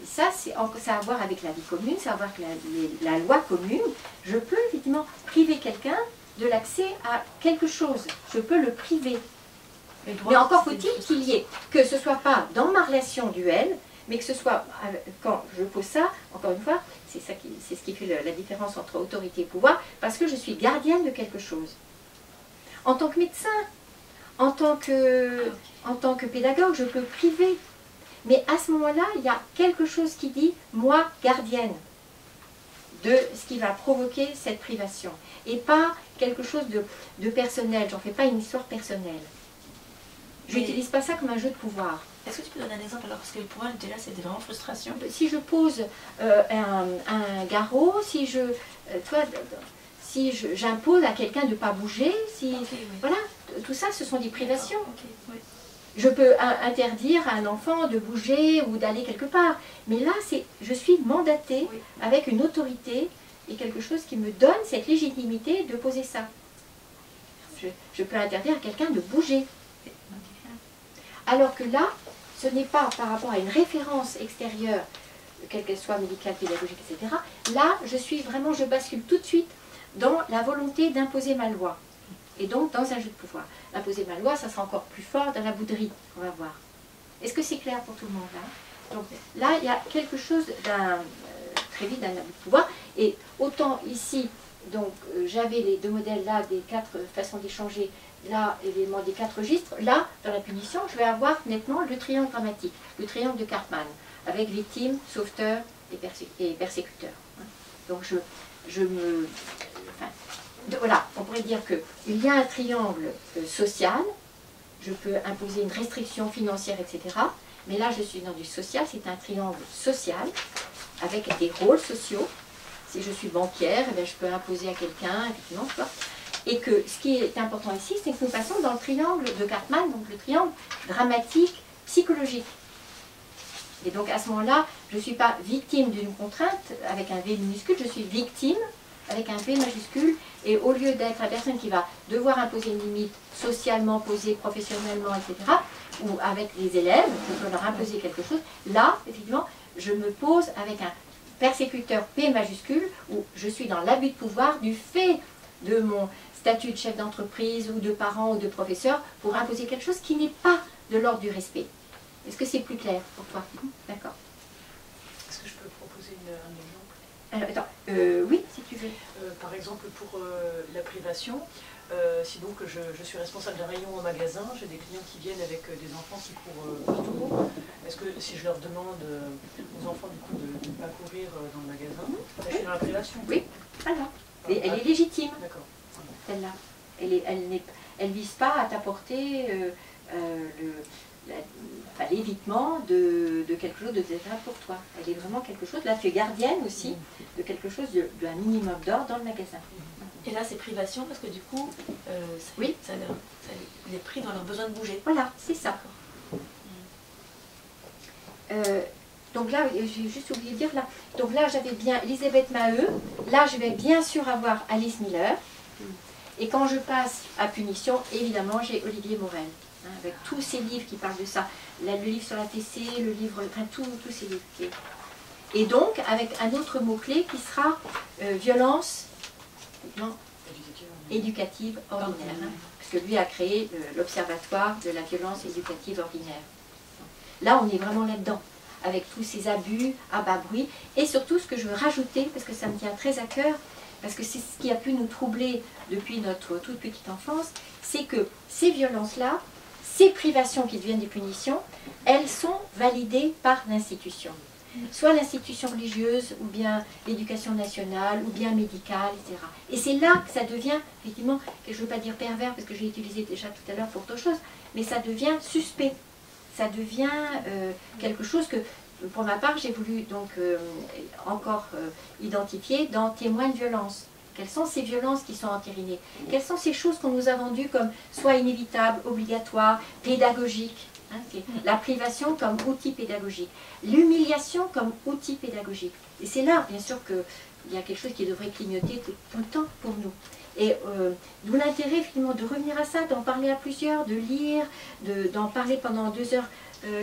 Ça a à voir avec la vie commune, ça a à voir avec la loi commune. Je peux effectivement priver quelqu'un de l'accès à quelque chose. Je peux le priver. Mais encore faut-il qu'il y ait, que ce ne soit pas dans ma relation duel, mais que ce soit, quand je pose ça, encore une fois, c'est ce qui fait la différence entre autorité et pouvoir, parce que je suis gardienne de quelque chose. En tant que médecin, en tant que pédagogue, je peux priver. Mais à ce moment-là, il y a quelque chose qui dit, moi, gardienne de ce qui va provoquer cette privation. Et pas quelque chose de personnel, j'en fais pas une histoire personnelle. Je n'utilise pas ça comme un jeu de pouvoir. Est-ce que tu peux donner un exemple alors? Parce que pour moi, Nutella, c'était vraiment frustration. Si je pose un garrot, si j'impose à quelqu'un de ne pas bouger, voilà, tout ça, ce sont des privations. Je peux interdire à un enfant de bouger ou d'aller quelque part. Mais là, je suis mandatée avec une autorité et quelque chose qui me donne cette légitimité de poser ça. Je peux interdire à quelqu'un de bouger. Alors que là, ce n'est pas par rapport à une référence extérieure, quelle qu'elle soit médicale, pédagogique, etc. Là, je bascule tout de suite dans la volonté d'imposer ma loi. Et donc dans un jeu de pouvoir. Imposer ma loi, ça sera encore plus fort dans la bouderie, on va voir. Est-ce que c'est clair pour tout le monde là? Donc là, il y a quelque chose très vite d'un abus de pouvoir. Et autant ici, donc j'avais les deux modèles là, des 4 façons d'échanger, là, évidemment des 4 registres. Là, dans la punition, je vais avoir nettement le triangle dramatique, le triangle de Karpman, avec victime, sauveteur et persécuteur. Donc voilà, on pourrait dire qu'il y a un triangle social, je peux imposer une restriction financière, etc. Mais là, je suis dans du social, c'est un triangle social, avec des rôles sociaux. Si je suis banquière, eh bien, je peux imposer à quelqu'un, effectivement, tu vois. Et que ce qui est important ici, c'est que nous passons dans le triangle de Karpman, donc le triangle dramatique, psychologique. Et donc à ce moment-là, je ne suis pas victime d'une contrainte avec un V minuscule, je suis victime avec un P majuscule, et au lieu d'être la personne qui va devoir imposer une limite socialement posée, professionnellement, etc., ou avec les élèves, je peux leur imposer quelque chose, là, effectivement, je me pose avec un persécuteur P majuscule, où je suis dans l'abus de pouvoir du fait de mon statut de chef d'entreprise, ou de parent, ou de professeur, pour imposer quelque chose qui n'est pas de l'ordre du respect. Est-ce que c'est plus clair pour toi? D'accord. Est-ce que je peux proposer un exemple? Alors, attends, oui, si tu veux. Par exemple, pour la privation, si donc je suis responsable d'un rayon au magasin, j'ai des clients qui viennent avec des enfants qui courent partout. Est-ce que si je leur demande aux enfants du coup de ne pas courir dans le magasin, là, je suis dans la privation? Oui, voilà. Et elle est légitime, D'accord. celle-là. Elle vise pas à t'apporter l'évitement de quelque chose de désagréable pour toi. Elle est vraiment quelque chose, là tu es gardienne aussi, de quelque chose d'un minimum d'ordre dans le magasin. Et là, c'est privation parce que du coup, Oui. ça les prive dans leur besoin de bouger. Voilà, c'est ça. Donc là, j'ai juste oublié de dire là. Donc là, j'avais bien Elisabeth Maheu. Là, je vais bien sûr avoir Alice Miller. Et quand je passe à punition, évidemment, j'ai Olivier Morel. Hein, avec tous ces livres qui parlent de ça. Là, le livre sur la TC, le livre, enfin tous ces livres. Et donc, avec un autre mot-clé qui sera violence éducative ordinaire. Hein, parce que lui a créé l'Observatoire de la violence éducative ordinaire. Là, on est vraiment là-dedans, avec tous ces abus à bas bruit. Et surtout, ce que je veux rajouter, parce que ça me tient très à cœur, parce que c'est ce qui a pu nous troubler depuis notre toute petite enfance, c'est que ces violences-là, ces privations qui deviennent des punitions, elles sont validées par l'institution. Soit l'institution religieuse, ou bien l'éducation nationale, ou bien médicale, etc. Et c'est là que ça devient, effectivement, je ne veux pas dire pervers, parce que j'ai utilisé déjà tout à l'heure pour autre chose, mais ça devient suspect. Ça devient quelque chose que, pour ma part, j'ai voulu donc encore identifier dans témoins de violence. Quelles sont ces violences qui sont entérinées? Quelles sont ces choses qu'on nous a vendues comme soit inévitables, obligatoires, pédagogiques? Hein, la privation comme outil pédagogique, l'humiliation comme outil pédagogique. Et c'est là, bien sûr, qu'il y a quelque chose qui devrait clignoter tout le temps pour nous. Et d'où l'intérêt, finalement, de revenir à ça, d'en parler à plusieurs, de lire, d'en parler pendant 2 heures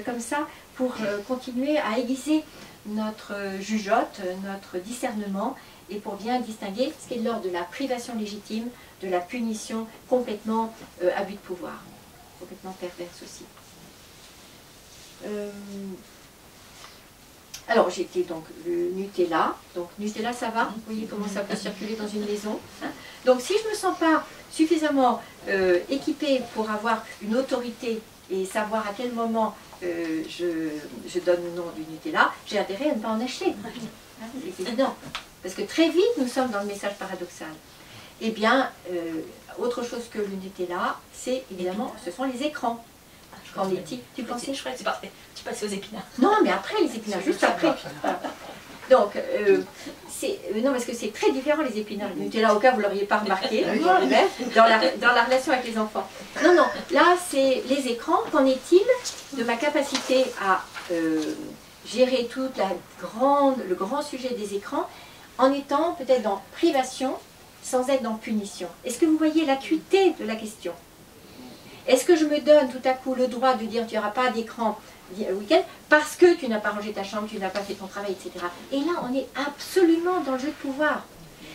comme ça, pour continuer à aiguiser notre jugeote, notre discernement, et pour bien distinguer ce qui est de l'ordre de la privation légitime, de la punition complètement abus de pouvoir, complètement perverse aussi. Alors j'étais donc le Nutella, donc Nutella ça va, vous voyez comment ça peut circuler dans une maison. Hein. Donc si je ne me sens pas suffisamment équipée pour avoir une autorité et savoir à quel moment je donne le nom du Nutella, j'ai intérêt à ne pas en acheter. Hein, c'est évident, parce que très vite nous sommes dans le message paradoxal. Eh bien, autre chose que le Nutella, c'est évidemment, ce sont les écrans. Qu'en est-il? Tu pensais? Je crois que c'est parfait. Tu passes aux épinards. Non, mais après les épinards, juste après. Voilà. Donc, non, parce que c'est très différent les épinards. Le Nutella, au cas où vous ne l'auriez pas remarqué, dans la relation avec les enfants. Non, non, là, c'est les écrans. Qu'en est-il de ma capacité à gérer tout le grand sujet des écrans en étant peut-être dans privation sans être dans punition? Est-ce que vous voyez l'acuité de la question? Est-ce que je me donne tout à coup le droit de dire tu n'auras pas d'écran le week-end parce que tu n'as pas rangé ta chambre, tu n'as pas fait ton travail, etc. Et là, on est absolument dans le jeu de pouvoir.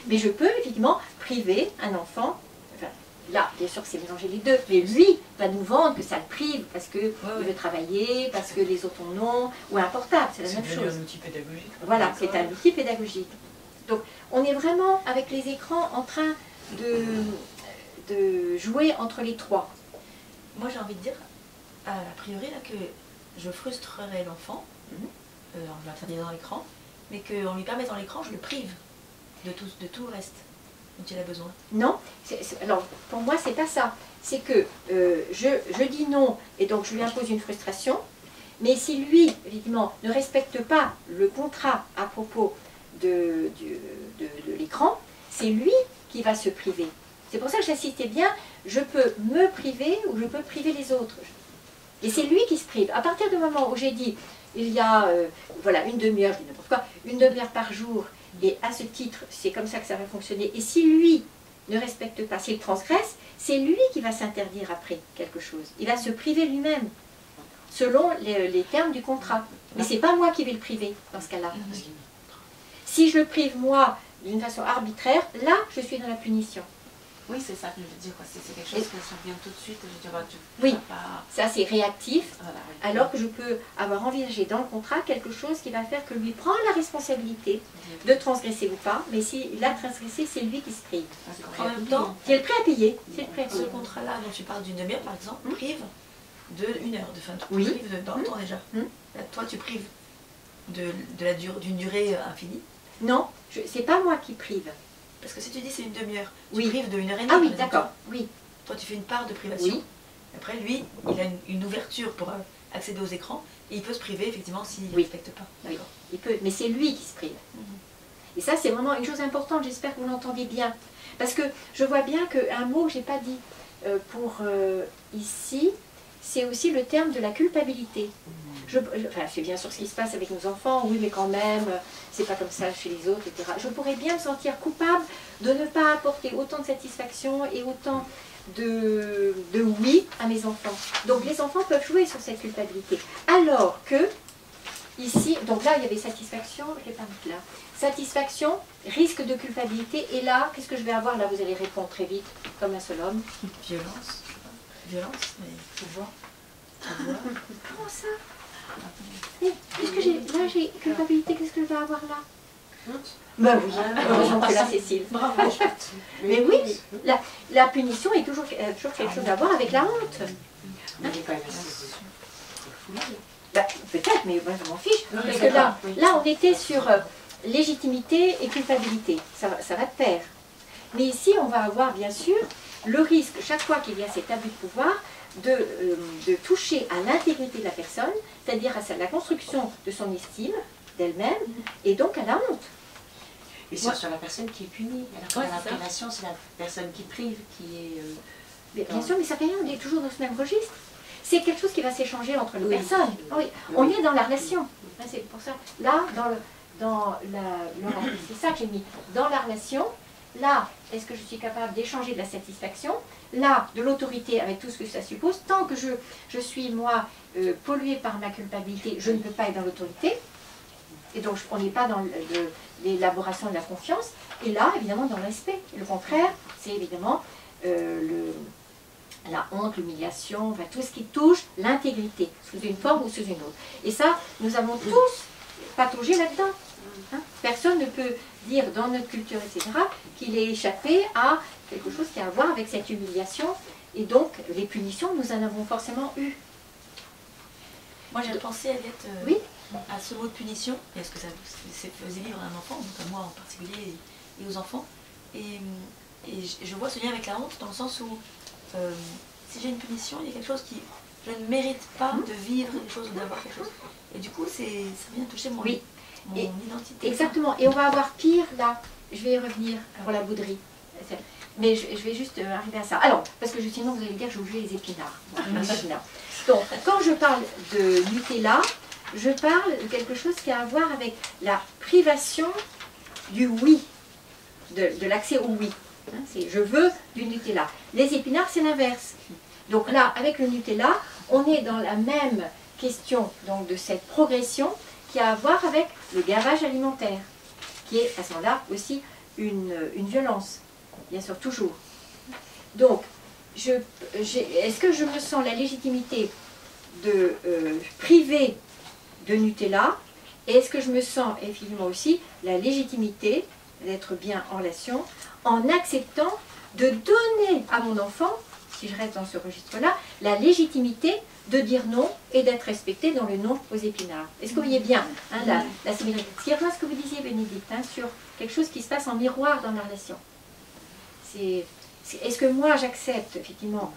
Mais je peux, effectivement, priver un enfant, enfin, là, bien sûr, c'est mélanger les deux, mais lui va nous vendre que ça le prive parce qu'il veut travailler, parce que les autres en ont, ou un portable, c'est la même chose. C'est un outil pédagogique. Voilà, c'est un outil pédagogique. Donc, on est vraiment, avec les écrans, en train de jouer entre les trois. Moi, j'ai envie de dire, a priori, là, que je frustrerais l'enfant en lui interdisant l'écran, mais qu'en lui permettant l'écran, je le prive de tout le reste dont il a besoin. Non, alors pour moi, c'est pas ça. C'est que je dis non, et donc je lui impose une frustration, mais si lui, évidemment, ne respecte pas le contrat à propos de l'écran, c'est lui qui va se priver. C'est pour ça que j'insistais bien, je peux me priver ou je peux priver les autres. Et c'est lui qui se prive. À partir du moment où j'ai dit, il y a voilà, une demi-heure, je dis n'importe quoi, une demi-heure par jour, et à ce titre, c'est comme ça que ça va fonctionner. Et si lui ne respecte pas, s'il transgresse, c'est lui qui va s'interdire après quelque chose. Il va se priver lui-même, selon les termes du contrat. Mais ce n'est pas moi qui vais le priver dans ce cas-là. Si je le prive moi d'une façon arbitraire, là, je suis dans la punition. Oui, c'est ça que je veux dire. C'est quelque chose qui survient tout de suite. Je veux dire, bah, tu Oui. vas pas... Ça c'est réactif, Voilà, oui. alors que je peux avoir envisagé dans le contrat quelque chose qui va faire que lui prend la responsabilité de transgresser ou pas, mais s'il a transgressé, c'est lui qui se prive. D'accord. En même temps, C'est le prêt à payer. C'est le prêt à ce payer. contrat-là dont tu parles d'une demi-heure, par exemple, prive de 1 heure, Oui. prive dans le temps déjà. Là, toi, tu prives d'une durée infinie. Non, c'est pas moi qui prive. Parce que si tu dis c'est une demi-heure, tu Oui. prives de 1 heure et demie. Ah oui, par exemple. d'accord, oui. Toi, tu fais une part de privation. Oui. Après, lui, il a une ouverture pour accéder aux écrans et il peut se priver, effectivement, s'il ne Oui. respecte pas. Oui. D'accord. Il peut, mais c'est lui qui se prive. Et ça, c'est vraiment une chose importante, j'espère que vous l'entendez bien. Parce que je vois bien qu'un mot que je n'ai pas dit ici, c'est aussi le terme de la culpabilité. Enfin, c'est bien sûr ce qui se passe avec nos enfants, oui, mais quand même, c'est pas comme ça chez les autres, etc. Je pourrais bien me sentir coupable de ne pas apporter autant de satisfaction et autant de oui à mes enfants. Donc les enfants peuvent jouer sur cette culpabilité. Alors que, ici, donc là, il y avait satisfaction, je l'ai pas mis là. Satisfaction, risque de culpabilité, et là, qu'est-ce que je vais avoir? Là, vous allez répondre très vite, comme un seul homme. Violence. Violence, mais pouvoir. Comment ça? Qu'est-ce que j'ai? Là, j'ai culpabilité, qu'est-ce que je vais avoir là? Ben oui, heureusement que là, Cécile. Bravo. Mais oui, la punition est toujours quelque chose à voir avec la honte. Mais il est quand même Ben, peut-être, mais moi, je m'en fiche. Non, Parce mais que là, oui. on était sur légitimité et culpabilité. Ça va de pair. Mais ici, on va avoir, bien sûr, le risque, chaque fois qu'il y a cet abus de pouvoir, de toucher à l'intégrité de la personne, c'est-à-dire à la construction de son estime d'elle-même, et donc à la honte. Et c'est sur la personne qui est punie. Alors que Ouais, la c'est ça. privation, c'est la personne qui prive, qui est... Mais bien sûr, mais ça fait rien, on est toujours dans ce même registre. C'est quelque chose qui va s'échanger entre les Oui. personnes. Oui. On est dans la relation. Hein, c'est pour ça. Là, c'est ça que j'ai mis. Dans la relation, là, est-ce que je suis capable d'échanger de la satisfaction? Là, de l'autorité avec tout ce que ça suppose. Tant que je suis, moi, polluée par ma culpabilité, je ne peux pas être dans l'autorité. Et donc, on n'est pas dans l'élaboration de la confiance. Et là, évidemment, dans le respect. Et le contraire, c'est évidemment la honte, l'humiliation, enfin, tout ce qui touche l'intégrité, sous une forme ou sous une autre. Et ça, nous avons tous pataugé là-dedans. Hein? Personne ne peut dire dans notre culture, etc., qu'il est échappé à quelque chose qui a à voir avec cette humiliation. Et donc, les punitions, nous en avons forcément eu. Moi, j'ai pensé, Aliette, Oui. à ce mot de punition, et à ce que ça faisait vivre à un enfant, donc à moi en particulier, et aux enfants. Et je vois ce lien avec la honte, dans le sens où, si j'ai une punition, il y a quelque chose qui... Je ne mérite pas de vivre quelque chose ou d'avoir quelque chose. Et du coup, ça vient toucher mon identité. Exactement. Et on va avoir pire là. Je vais y revenir pour la bouderie. Mais je vais juste arriver à ça. Alors, parce que sinon vous allez me dire que j'ai oublié les épinards. Donc, quand je parle de Nutella, je parle de quelque chose qui a à voir avec la privation du oui, de l'accès au oui. Hein, c'est je veux du Nutella. Les épinards, c'est l'inverse. Donc là, avec le Nutella, on est dans la même question donc, de cette progression qui a à voir avec le gavage alimentaire, qui est à ce moment-là aussi une violence, bien sûr, toujours. Donc, est-ce que je me sens la légitimité de priver de Nutella, et est-ce que je me sens effectivement aussi la légitimité d'être bien en relation en acceptant de donner à mon enfant, si je reste dans ce registre-là, la légitimité de dire non et d'être respecté dans le non aux épinards. Est-ce que vous voyez bien hein, la similarité? Ce qui rejoint ce que vous disiez, Bénédicte, hein, sur quelque chose qui se passe en miroir dans la relation. Est-ce que moi j'accepte effectivement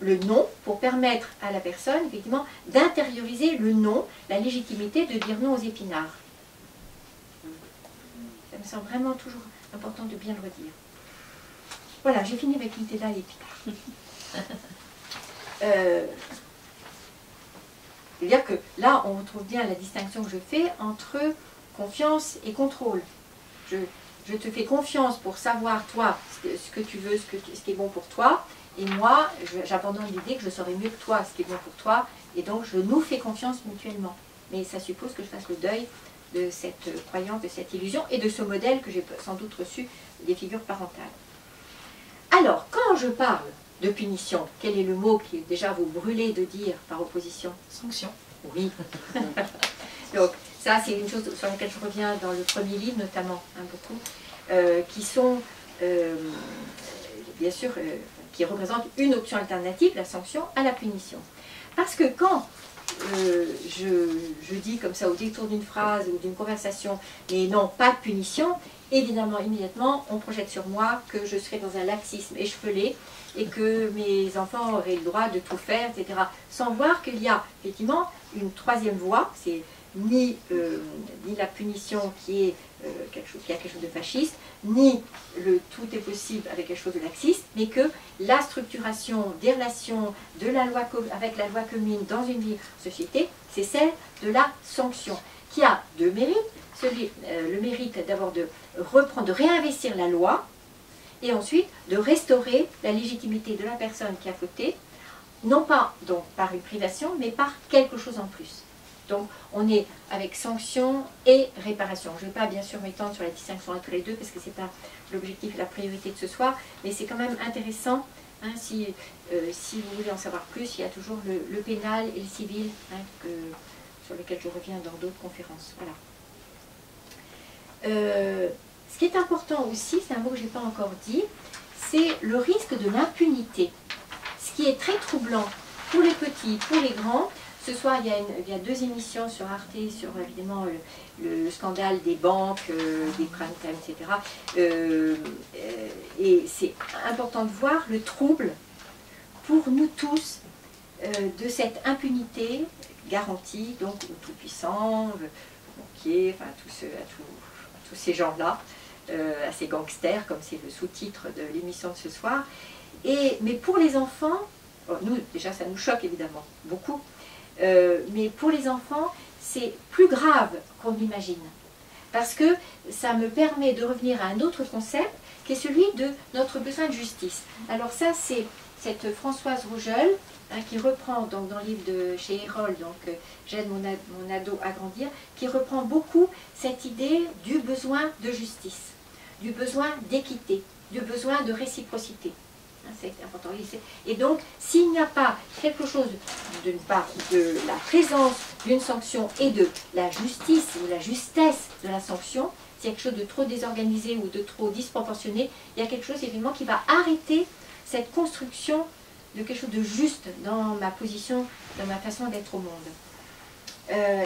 le non pour permettre à la personne effectivement d'intérioriser le non, la légitimité de dire non aux épinards? Ça me semble vraiment toujours important de bien le redire. Voilà, j'ai fini avec Nutella et épinards. C'est-à-dire que là, on retrouve bien la distinction que je fais entre confiance et contrôle. Je te fais confiance pour savoir, toi, ce que tu veux, ce qui est bon pour toi, et moi, j'abandonne l'idée que je saurai mieux que toi ce qui est bon pour toi, et donc je nous fais confiance mutuellement. Mais ça suppose que je fasse le deuil de cette croyance, de cette illusion, et de ce modèle que j'ai sans doute reçu des figures parentales. Alors, quand je parle de punition, quel est le mot qui déjà vous brûlez de dire par opposition? Sanction. Oui. Donc, ça, c'est une chose sur laquelle je reviens dans le premier livre, notamment, hein, beaucoup, qui sont, bien sûr, qui représentent une option alternative, la sanction, à la punition. Parce que quand je dis comme ça au détour d'une phrase ou d'une conversation, mais non, pas de punition, évidemment, immédiatement, on projette sur moi que je serai dans un laxisme échevelé et que mes enfants auraient le droit de tout faire, etc. Sans voir qu'il y a effectivement une troisième voie, c'est ni la punition qui est quelque chose de fasciste, ni le tout est possible avec quelque chose de laxiste, mais que la structuration des relations de la loi avec la loi commune dans une vie société, c'est celle de la sanction, qui a deux mérites. Le mérite d'abord de reprendre, de réinvestir la loi, et ensuite de restaurer la légitimité de la personne qui a fauté, non pas donc par une privation, mais par quelque chose en plus. Donc on est avec sanction et réparation. Je ne vais pas bien sûr m'étendre sur la distinction entre les deux, parce que ce n'est pas l'objectif et la priorité de ce soir, mais c'est quand même intéressant, hein, si vous voulez en savoir plus, il y a toujours le pénal et le civil, hein, sur lequel je reviens dans d'autres conférences. Voilà. Ce qui est important aussi, c'est un mot que je n'ai pas encore dit, c'est le risque de l'impunité. Ce qui est très troublant pour les petits, pour les grands. Ce soir, il y a deux émissions sur Arte, sur évidemment le scandale des banques, des prime time, etc. Et c'est important de voir le trouble pour nous tous de cette impunité garantie, donc au tout-puissant, banquier, enfin tous ces gens-là, à ces gangsters, comme c'est le sous-titre de l'émission de ce soir. Mais pour les enfants, nous, déjà ça nous choque évidemment beaucoup, mais pour les enfants, c'est plus grave qu'on l'imagine. Parce que ça me permet de revenir à un autre concept, qui est celui de notre besoin de justice. Alors ça, c'est cette Françoise Rougeul, hein, qui reprend donc, dans le livre de chez Erol, donc J'aide mon ado à grandir, qui reprend beaucoup cette idée du besoin de justice, du besoin d'équité, du besoin de réciprocité. C'est important. Et donc, s'il n'y a pas quelque chose d'une part de la présence d'une sanction et de la justice ou la justesse de la sanction, s'il y a quelque chose de trop désorganisé ou de trop disproportionné, il y a quelque chose évidemment qui va arrêter cette construction de quelque chose de juste dans ma position, dans ma façon d'être au monde.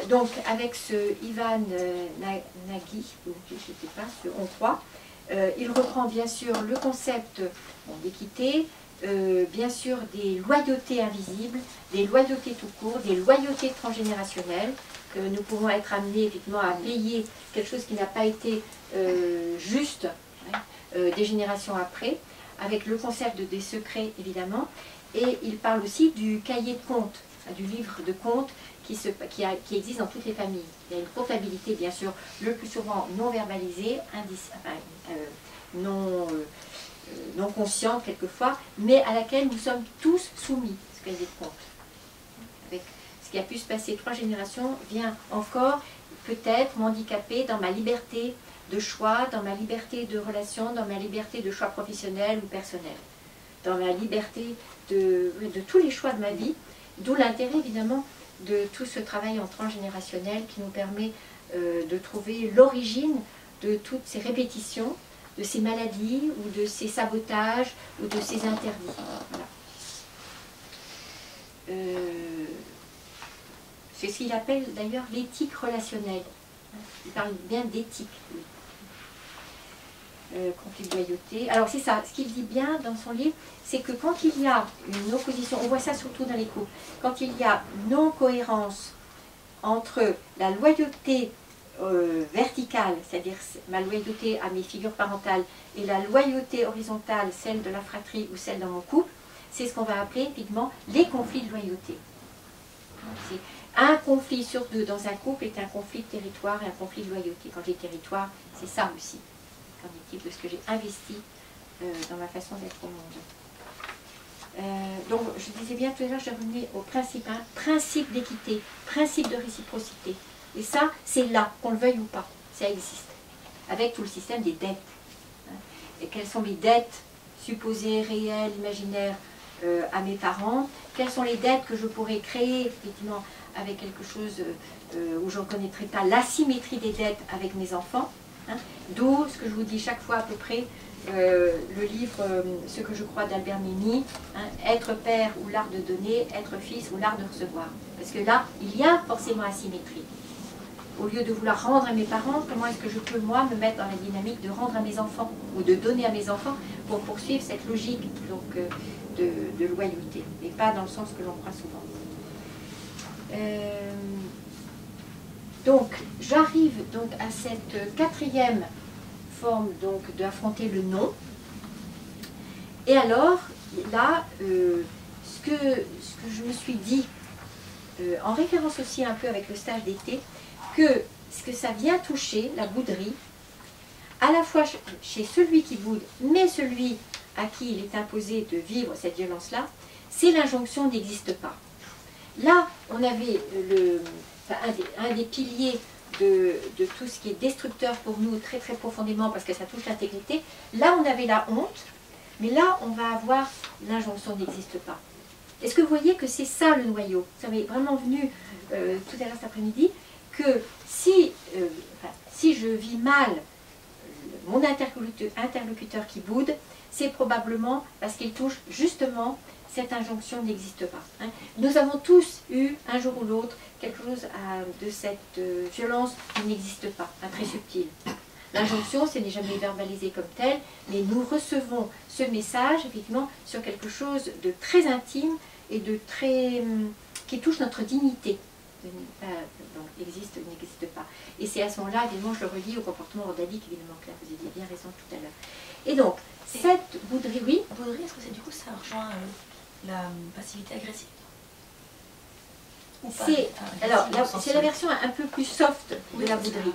Donc, avec ce Ivan Nagy, je ne sais pas, ce On croit, il reprend bien sûr le concept d'équité, bien sûr des loyautés invisibles, des loyautés tout court, des loyautés transgénérationnelles, que nous pouvons être amenés effectivement à payer quelque chose qui n'a pas été juste, hein, des générations après, avec le concept des secrets évidemment, et il parle aussi du cahier de compte, du livre de compte qui existe dans toutes les familles. Il y a une comptabilité bien sûr le plus souvent non verbalisée, non consciente quelquefois, mais à laquelle nous sommes tous soumis, ce cahier de compte. Avec ce qui a pu se passer 3 générations vient encore peut-être m'handicaper dans ma liberté de choix, dans ma liberté de relation, dans ma liberté de choix professionnel ou personnel, dans ma liberté de tous les choix de ma vie, d'où l'intérêt évidemment de tout ce travail en transgénérationnel qui nous permet de trouver l'origine de toutes ces répétitions, de ces maladies ou de ces sabotages ou de ces interdits. Voilà. C'est ce qu'il appelle d'ailleurs l'éthique relationnelle. Il parle bien d'éthique. Conflit de loyauté. Alors c'est ça, ce qu'il dit bien dans son livre, c'est que quand il y a une opposition, on voit ça surtout dans les couples, quand il y a non-cohérence entre la loyauté verticale, c'est-à-dire ma loyauté à mes figures parentales, et la loyauté horizontale, celle de la fratrie ou celle dans mon couple, c'est ce qu'on va appeler typiquement les conflits de loyauté. Un conflit sur 2 dans un couple est un conflit de territoire et un conflit de loyauté. Quand j'ai territoire, c'est ça aussi. De ce que j'ai investi dans ma façon d'être au monde. Donc, je disais bien tout à l'heure, je revenais au principe, hein, principe d'équité, principe de réciprocité. Et ça, c'est là, qu'on le veuille ou pas, ça existe. Avec tout le système des dettes. Hein. Et quelles sont mes dettes supposées, réelles, imaginaires à mes parents, quelles sont les dettes que je pourrais créer effectivement avec quelque chose où je ne reconnaîtrais pas l'asymétrie des dettes avec mes enfants. Hein. D'où ce que je vous dis chaque fois à peu près, le livre Ce que je crois d'Albert Memmi, hein, être père ou l'art de donner, être fils ou l'art de recevoir. Parce que là, il y a forcément asymétrie. Au lieu de vouloir rendre à mes parents, comment est-ce que je peux moi me mettre dans la dynamique de rendre à mes enfants ou de donner à mes enfants pour poursuivre cette logique donc, de loyauté, et pas dans le sens que l'on croit souvent. Donc, j'arrive donc à cette quatrième forme donc d'affronter le non. Et alors, là, ce que je me suis dit, en référence aussi un peu avec le stage d'été, que ce que ça vient toucher, la bouderie, à la fois chez celui qui boude, mais celui à qui il est imposé de vivre cette violence-là, c'est l'injonction n'existe pas. Là, on avait un des piliers de tout ce qui est destructeur pour nous très très profondément parce que ça touche l'intégrité. Là, on avait la honte, mais là, on va avoir l'injonction n'existe pas. Est-ce que vous voyez que c'est ça le noyau? Ça m'est vraiment venu tout à l'heure cet après-midi, que si je vis mal mon interlocuteur qui boude, c'est probablement parce qu'il touche justement cette injonction n'existe pas. Hein. Nous avons tous eu, un jour ou l'autre, quelque chose de cette violence qui n'existe pas, très subtile. L'injonction, ce n'est jamais verbalisé comme tel, mais nous recevons ce message, effectivement, sur quelque chose de très intime et de très qui touche notre dignité. Donc, existe, n'existe pas. Et c'est à ce moment-là, évidemment, je le relis au comportement ordalique, évidemment, Claire, vous aviez bien raison tout à l'heure. Et donc, cette bouderie, oui. Bouderie, est-ce que c'est du coup, ça rejoint la passivité agressive? Alors, c'est la version un peu plus soft de la bouderie.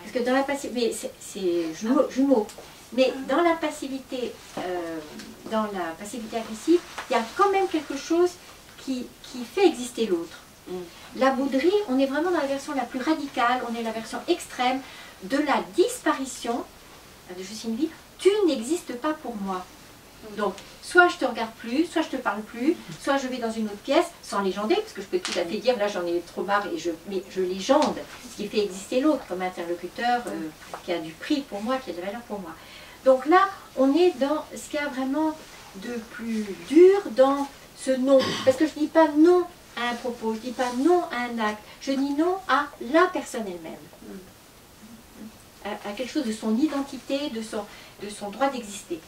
Parce que dans la passivité, mais c'est jumeau. Mais dans la passivité agressive, il y a quand même quelque chose qui fait exister l'autre. La bouderie, on est vraiment dans la version la plus radicale, on est la version extrême de la disparition de je suis une vie, tu n'existes pas pour moi. Donc, soit je te regarde plus, soit je te parle plus, soit je vais dans une autre pièce, sans légender, parce que je peux tout à fait dire, là j'en ai trop marre, mais je légende, ce qui fait exister l'autre comme interlocuteur qui a du prix pour moi, qui a de la valeur pour moi. Donc là, on est dans ce qu'il y a vraiment de plus dur dans ce non. Parce que je ne dis pas non à un propos, je ne dis pas non à un acte, je dis non à la personne elle-même. À quelque chose de son identité, de son droit d'exister.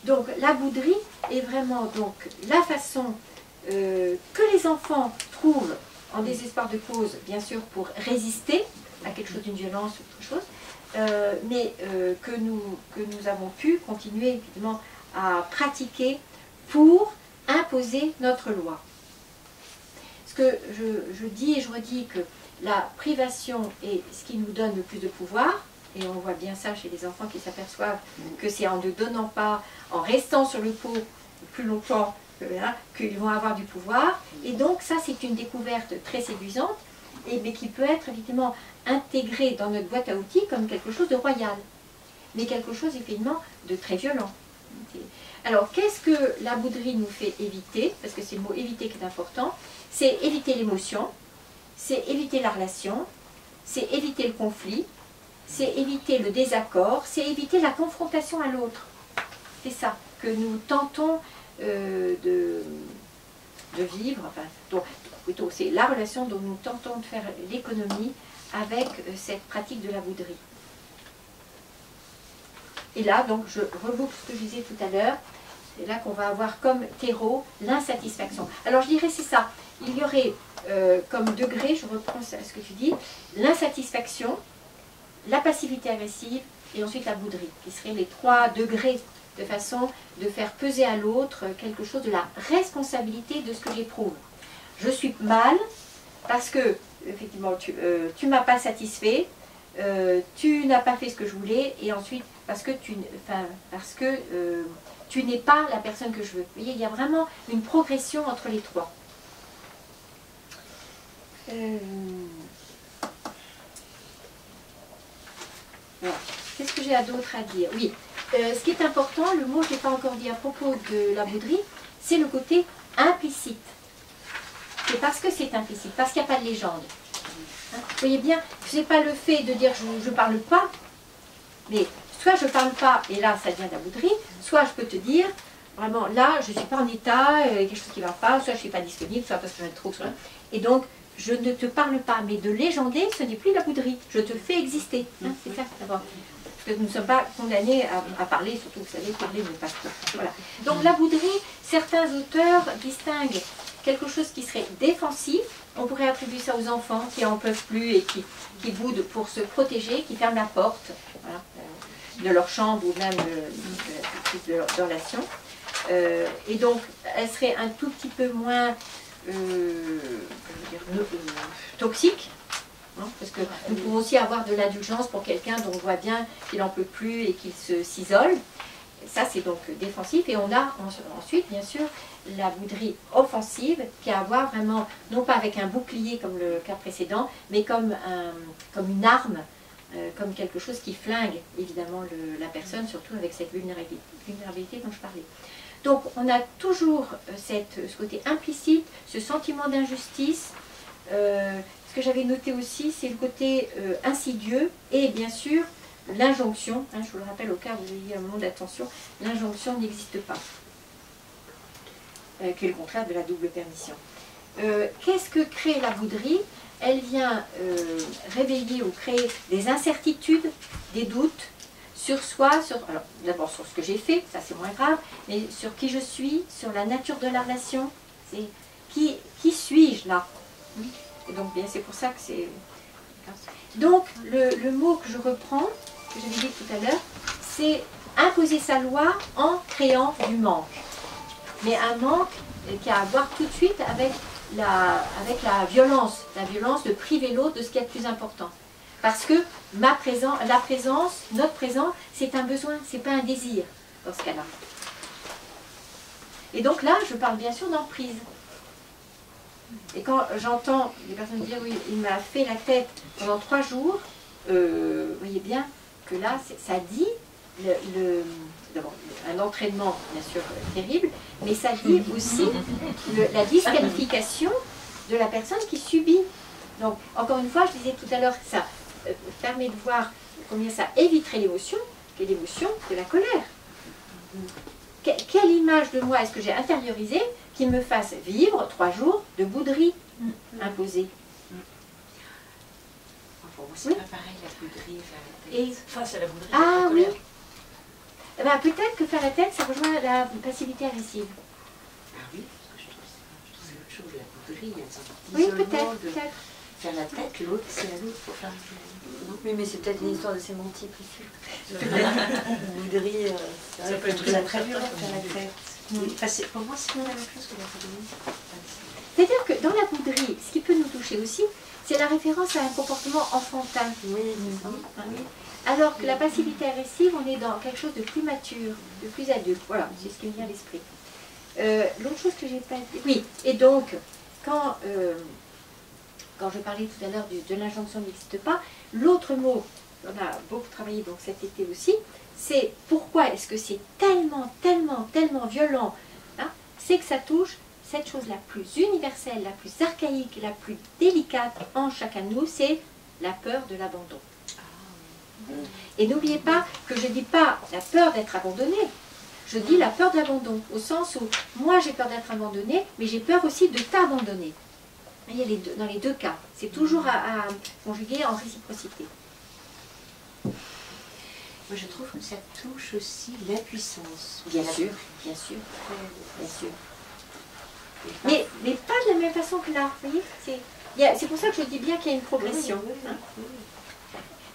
Donc la bouderie est vraiment donc la façon que les enfants trouvent en désespoir de cause, bien sûr pour résister à quelque chose d'une violence ou autre chose, mais que nous avons pu continuer évidemment à pratiquer pour imposer notre loi. Ce que je dis et je redis que la privation est ce qui nous donne le plus de pouvoir, et on voit bien ça chez les enfants qui s'aperçoivent que c'est en ne donnant pas, en restant sur le pot plus longtemps, qu'ils vont avoir du pouvoir. Et donc ça c'est une découverte très séduisante, mais qui peut être évidemment intégrée dans notre boîte à outils comme quelque chose de royal, mais quelque chose effectivement de très violent. Alors qu'est-ce que la bouderie nous fait éviter? Parce que c'est le mot éviter qui est important. C'est éviter l'émotion, c'est éviter la relation, c'est éviter le conflit, c'est éviter le désaccord, c'est éviter la confrontation à l'autre. C'est ça que nous tentons de vivre, enfin, plutôt c'est la relation dont nous tentons de faire l'économie avec cette pratique de la bouderie. Et là, donc, je reboucle ce que je disais tout à l'heure, c'est là qu'on va avoir comme terreau l'insatisfaction. Alors je dirais c'est ça, il y aurait comme degré, je reprends ce que tu dis, l'insatisfaction, la passivité agressive et ensuite la bouderie, qui seraient les 3 degrés de façon de faire peser à l'autre quelque chose de la responsabilité de ce que j'éprouve. Je suis mal parce que, effectivement, tu m'as pas satisfait, tu n'as pas fait ce que je voulais, et ensuite parce que tu n'es pas la personne que je veux. Vous voyez, il y a vraiment une progression entre les 3. Voilà. Qu'est-ce que j'ai d'autre à dire? Oui, ce qui est important, le mot que je n'ai pas encore dit à propos de la bouderie, c'est le côté implicite. C'est parce que c'est implicite, parce qu'il n'y a pas de légende. Hein, vous voyez bien, ce n'est pas le fait de dire je ne parle pas, mais soit je ne parle pas et là ça devient de la bouderie, soit je peux te dire vraiment là je ne suis pas en état, il y a quelque chose qui ne va pas, soit je ne suis pas disponible, soit parce que je trop soit. Et donc je ne te parle pas, mais de légender ce n'est plus de la bouderie, je te fais exister. Hein, c'est ça d'abord. Parce que nous ne sommes pas condamnés à parler, surtout vous savez, parler ne pas trop. Voilà. Donc la bouderie, certains auteurs distinguent quelque chose qui serait défensif. On pourrait attribuer ça aux enfants qui n'en peuvent plus et qui boudent pour se protéger, qui ferment la porte voilà, de leur chambre ou même de leur relation. Et donc, elle serait un tout petit peu moins toxique. Hein, parce que nous pouvons aussi avoir de l'indulgence pour quelqu'un dont on voit bien qu'il n'en peut plus et qu'il s'isole. Ça, c'est donc défensif. Et on a ensuite, bien sûr, la bouderie offensive qui a à voir vraiment, non pas avec un bouclier comme le cas précédent, mais comme une arme, comme quelque chose qui flingue évidemment la personne, surtout avec cette vulnérabilité dont je parlais. Donc on a toujours ce côté implicite, ce sentiment d'injustice. Ce que j'avais noté aussi, c'est le côté insidieux et bien sûr l'injonction, hein, je vous le rappelle au cas où vous ayez un moment d'attention, l'injonction n'existe pas, qui est le contraire de la double permission. Qu'est-ce que crée la bouderie? Elle vient réveiller ou créer des incertitudes, des doutes sur soi, alors d'abord sur ce que j'ai fait, ça c'est moins grave, mais sur qui je suis, sur la nature de la relation, c'est qui suis-je là? Et donc bien c'est pour ça que c'est... Donc le mot que je reprends, que j'avais dit tout à l'heure, c'est imposer sa loi en créant du manque. Mais un manque qui a à voir tout de suite avec la violence de priver l'autre de ce qui est le plus important. Parce que la présence, notre présence, c'est un besoin, c'est pas un désir dans ce cas-là. Et donc là, je parle bien sûr d'emprise. Et quand j'entends des personnes dire oui, il m'a fait la tête pendant 3 jours, vous voyez bien que là, ça dit un entraînement bien sûr terrible, mais ça dit aussi la disqualification de la personne qui subit. Donc, encore une fois, je disais tout à l'heure, ça permet de voir combien ça éviterait l'émotion, qui est l'émotion de la colère. Quelle image de moi est-ce que j'ai intériorisée qui me fasse vivre 3 jours de bouderie imposée? Pour moi, c'est pas pareil, la bouderie, faire la tête. Face à la bouderie, Ah la oui. colère. Eh ben, peut-être que faire la tête, ça rejoint la passivité agressive. Ah oui, parce que je trouve que c'est autre chose, la bouderie, il y a une sorte Oui, d'isolement de peut-être. faire la tête, l'autre, c'est à l'autre pour faire non. Oui, mais c'est peut-être une histoire de sémantique aussi. La bouderie, Ça peut être C'est très très violent, violent, faire la tête. Enfin, pour moi, c'est pas la même chose que la bouderie. C'est-à-dire que dans la bouderie, ce qui peut nous toucher aussi, c'est la référence à un comportement enfantin. Oui, c'est ça. Oui. Alors que la passivité agressive, on est dans quelque chose de plus mature, de plus adulte. Voilà, c'est ce qui me vient à l'esprit. L'autre chose que j'ai pas dit... Oui, et donc, quand je parlais tout à l'heure de l'injonction n'existe pas, l'autre mot, on a beaucoup travaillé donc cet été aussi, c'est pourquoi est-ce que c'est tellement, tellement, tellement violent, hein, c'est que ça touche cette chose la plus universelle, la plus archaïque, la plus délicate en chacun de nous, c'est la peur de l'abandon. Et n'oubliez pas que je ne dis pas la peur d'être abandonné, je dis la peur de l'abandon, au sens où moi j'ai peur d'être abandonné, mais j'ai peur aussi de t'abandonner. Il y a dans les deux cas, c'est toujours à conjuguer en réciprocité. Moi, je trouve que ça touche aussi l'impuissance. Bien sûr, bien sûr, bien sûr. Mais pas de la même façon que là, vous voyez, c'est pour ça que je dis bien qu'il y a une progression. Hein.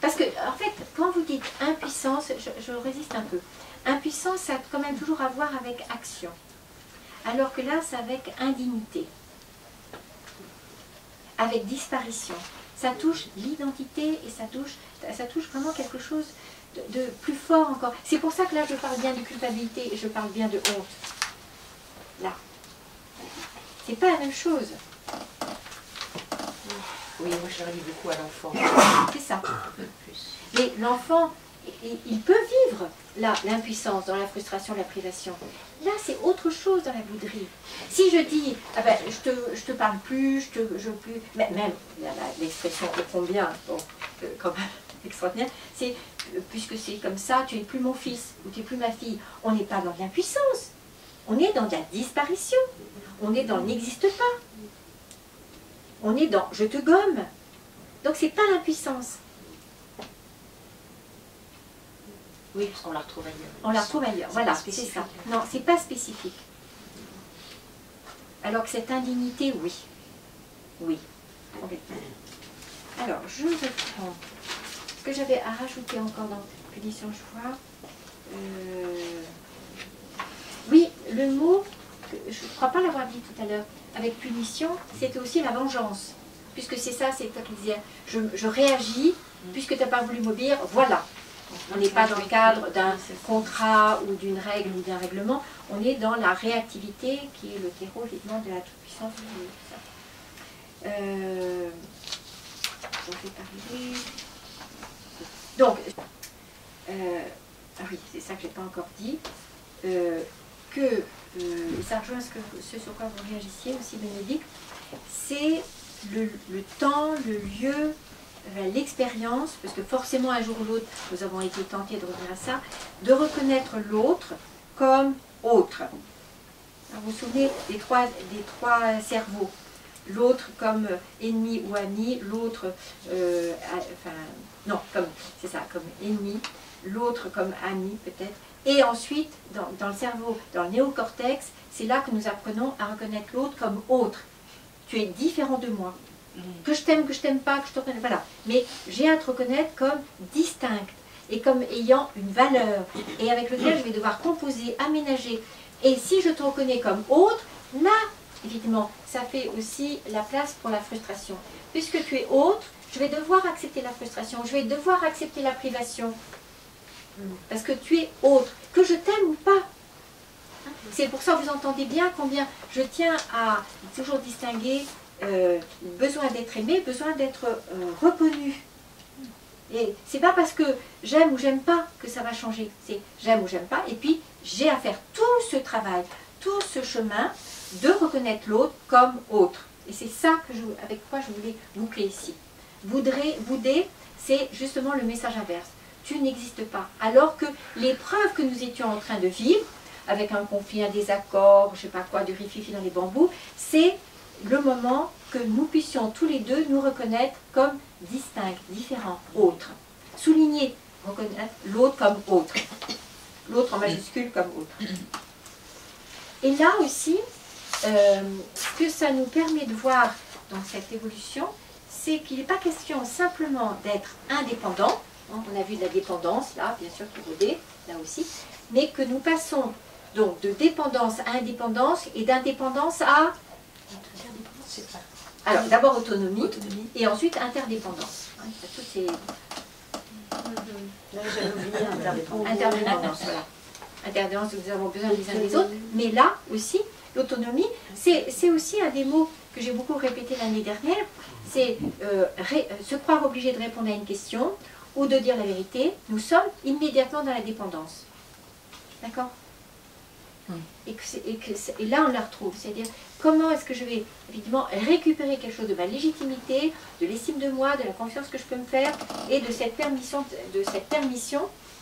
Parce que, en fait, quand vous dites impuissance, je résiste un peu. Impuissance, ça a quand même toujours à voir avec action. Alors que là, c'est avec indignité. Avec disparition. Ça touche l'identité et ça touche vraiment quelque chose de plus fort encore. C'est pour ça que là, je parle bien de culpabilité et je parle bien de honte. Là. C'est pas la même chose. Oui, moi je relis beaucoup à l'enfant. C'est ça. Un peu plus. Mais l'enfant il peut vivre l'impuissance dans la frustration, la privation. Là, c'est autre chose dans la bouderie. Si je dis, ah ben, je te parle plus, je plus, mais même l'expression au combien, bon, quand même extraordinaire, c'est puisque c'est comme ça, tu n'es plus mon fils ou tu n'es plus ma fille. On n'est pas dans l'impuissance, on est dans de la disparition, on est dans n'existe pas, on est dans je te gomme. Donc c'est pas l'impuissance. Oui, parce qu'on la retrouve ailleurs. On la retrouve ailleurs, voilà, c'est ça. Non, c'est pas spécifique. Alors que cette indignité, oui. Oui, complètement. Alors, je reprends. Ce que j'avais à rajouter encore dans punition, je vois. Oui, le mot, je ne crois pas l'avoir dit tout à l'heure, avec punition, c'était aussi la vengeance. Puisque c'est ça, c'est toi qui disais, je réagis, puisque tu n'as pas voulu m'obéir, voilà. On n'est pas dans le cadre d'un contrat ou d'une règle ou d'un règlement, on est dans la réactivité qui est le terreau évidemment de la toute-puissance. Je vais parler. Donc, ah oui, c'est ça que je n'ai pas encore dit, ça rejoint ce sur quoi vous réagissiez aussi, Bénédicte, c'est le temps, le lieu, l'expérience, parce que forcément un jour ou l'autre, nous avons été tentés de revenir à ça, de reconnaître l'autre comme autre. Alors, vous vous souvenez des trois cerveaux, l'autre comme ennemi ou ami, l'autre, comme ennemi, l'autre comme ami peut-être, et ensuite, dans le cerveau, dans le néocortex, c'est là que nous apprenons à reconnaître l'autre comme autre. Tu es différent de moi. Que je t'aime pas, que je te reconnais, voilà. Mais j'ai à te reconnaître comme distincte et comme ayant une valeur et avec lequel je vais devoir composer, aménager. Et si je te reconnais comme autre, là, évidemment, ça fait aussi la place pour la frustration. Puisque tu es autre, je vais devoir accepter la frustration, je vais devoir accepter la privation. Parce que tu es autre, que je t'aime ou pas. C'est pour ça que vous entendez bien combien je tiens à toujours distinguer besoin d'être aimé, besoin d'être reconnu. Et c'est pas parce que j'aime ou j'aime pas que ça va changer. C'est j'aime ou j'aime pas, et puis j'ai à faire tout ce travail, tout ce chemin de reconnaître l'autre comme autre. Et c'est ça avec quoi je voulais boucler ici. Bouder, c'est justement le message inverse. Tu n'existes pas. Alors que l'épreuve que nous étions en train de vivre, avec un conflit, un désaccord, je sais pas quoi, du rififi dans les bambous, c'est le moment que nous puissions tous les deux nous reconnaître comme distincts, différents, autres. Souligner, reconnaître l'autre comme autre. L'autre en majuscule comme autre. Et là aussi, ce que ça nous permet de voir dans cette évolution, c'est qu'il n'est pas question simplement d'être indépendant. On a vu de la dépendance, là, bien sûr, qui rodait, là aussi, mais que nous passons donc de dépendance à indépendance et d'indépendance à... Alors, d'abord autonomie, et ensuite interdépendance. Toutes ces... J'avais oublié interdépendance. Interdépendance, voilà. Interdépendance, nous avons besoin les uns des autres, mais là aussi, l'autonomie, c'est aussi un des mots que j'ai beaucoup répété l'année dernière, c'est se croire obligé de répondre à une question ou de dire la vérité, nous sommes immédiatement dans la dépendance. D'accord ? Et là, on la retrouve. C'est-à-dire, comment est-ce que je vais, évidemment, récupérer quelque chose de ma légitimité, de l'estime de moi, de la confiance que je peux me faire, et de cette permission,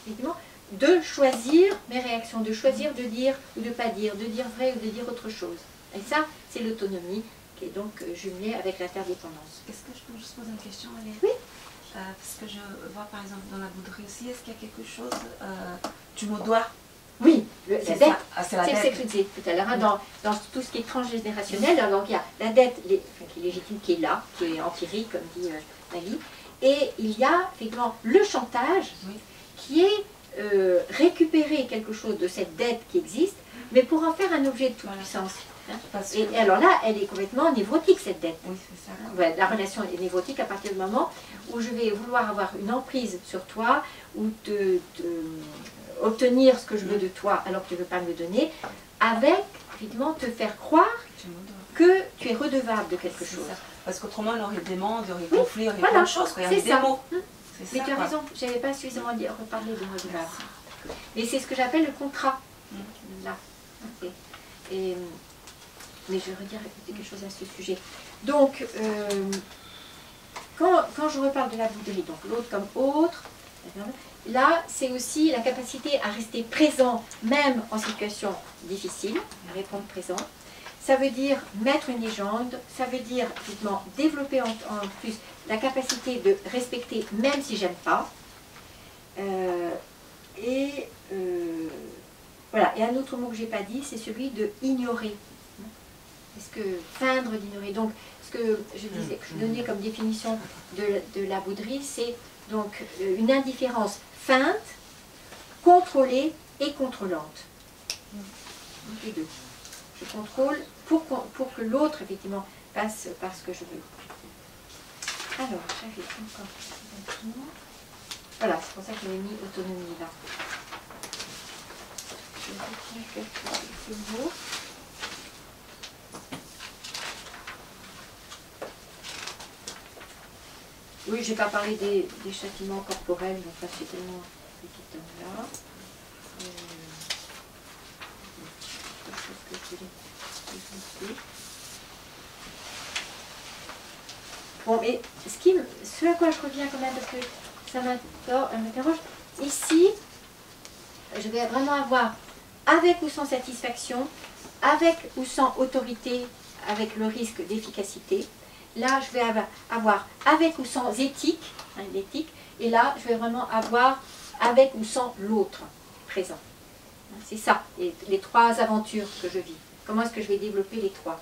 évidemment, de choisir mes réactions, de choisir de dire ou de ne pas dire, de dire vrai ou de dire autre chose. Et ça, c'est l'autonomie, qui est donc jumelée avec l'interdépendance. Est-ce que je peux juste poser une question, Valérie? Oui. Parce que je vois, par exemple, dans la bouderie aussi, est-ce qu'il y a quelque chose, tu me dois? Oui, la dette, c'est la c'est ce dette. que je disais tout à l'heure, hein, dans tout ce qui est transgénérationnel, alors il y a la dette qui est légitime, qui est là, qui est empirique, comme dit Marie, et il y a effectivement le chantage, qui est récupérer quelque chose de cette dette qui existe, mais pour en faire un objet de toute puissance. Hein. Et alors là, elle est complètement névrotique, cette dette. Oui, c'est ça. Ouais, la relation est névrotique à partir du moment où je vais vouloir avoir une emprise sur toi, ou obtenir ce que je veux de toi alors que tu ne veux pas me le donner, avec, évidemment, te faire croire que tu es redevable de quelque chose. Ça. Parce qu'autrement, il y aurait des demandes, il y aurait conflit, il y aurait voilà, plein de choses. Il y aurait des mots. C'est Mais ça, tu as quoi. raison, je n'avais pas suffisamment reparlé de redevable. Mais c'est ce que j'appelle le contrat. Là. Ok. Mais je vais redire quelque chose à ce sujet. Donc, quand je reparle de la bouderie, donc l'autre comme autre, là, c'est aussi la capacité à rester présent, même en situation difficile, à répondre présent. Ça veut dire mettre une légende, ça veut dire effectivement développer en plus la capacité de respecter même si j'aime pas. Voilà. Et un autre mot que j'ai pas dit, c'est celui de ignorer. Est-ce que feindre d'ignorer. Donc, ce que je disais, je donnais comme définition de la bouderie, c'est donc une indifférence feinte, contrôlée et contrôlante. Les deux. Je contrôle pour que l'autre, effectivement, passe par ce que je veux. Alors, j'avais encore un document. Voilà, c'est pour ça que j'avais mis autonomie là. Je retiens quelques mots. Oui, je n'ai pas parlé des châtiments corporels, donc là c'est tellement petit temps là. Quelque chose que je voulais ajouter. Bon, mais ce à quoi je reviens quand même, parce que ça m'interroge, ici, je vais vraiment avoir avec ou sans satisfaction, avec ou sans autorité, avec le risque d'efficacité. Là, je vais avoir avec ou sans éthique, l'éthique, et là, je vais vraiment avoir avec ou sans l'autre présent. C'est ça, les trois aventures que je vis. Comment est-ce que je vais développer les trois?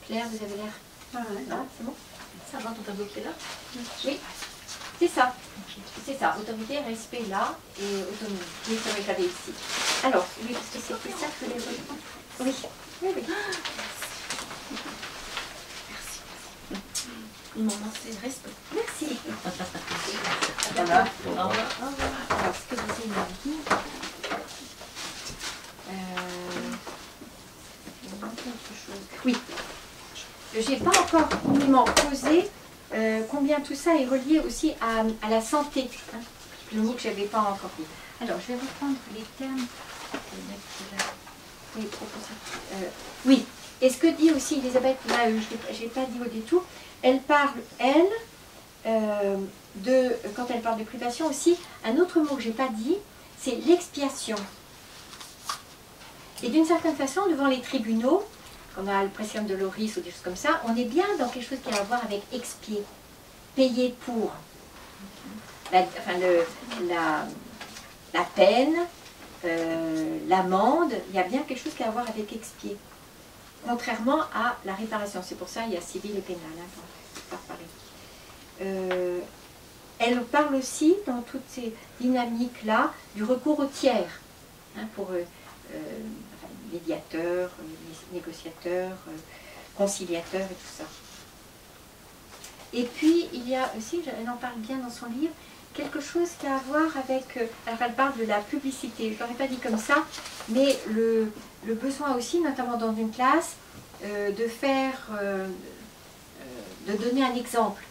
Claire, vous avez l'air... Ah, c'est bon? Ça va ton tableau qui est là? Oui, c'est ça. C'est ça, autorité, respect là, et autonomie. Oui, c'est vrai que j'avais ici. Alors, oui, parce que c'était ça que je voulais reprendre. Oui, oui, oui. Ils m'ont lancé respect. Merci. Voilà. Au revoir. Alors, ce que vous avez dit, quelque chose. Oui, je n'ai pas encore complètement posé combien tout ça est relié aussi à la santé. Hein, le mot que je n'avais pas encore dit. Alors, je vais reprendre les termes. Oui, oui. Et ce que dit aussi Elisabeth Maheu, je n'ai pas dit au détour, elle parle, quand elle parle de privation aussi, un autre mot que je n'ai pas dit, c'est l'expiation. Et d'une certaine façon, devant les tribunaux, comme à le précium de Loris ou des choses comme ça, on est bien dans quelque chose qui a à voir avec expier, payer pour. La peine, l'amende, il y a bien quelque chose qui a à voir avec expier. Contrairement à la réparation. C'est pour ça qu'il y a civil et pénal. Hein, elle parle aussi, dans toutes ces dynamiques-là, du recours au tiers, hein, pour médiateurs, négociateurs, conciliateurs et tout ça. Et puis, il y a aussi, elle en parle bien dans son livre, quelque chose qui a à voir avec... alors, elle parle de la publicité. Je ne l'aurais pas dit comme ça, mais le besoin aussi, notamment dans une classe, de donner un exemple.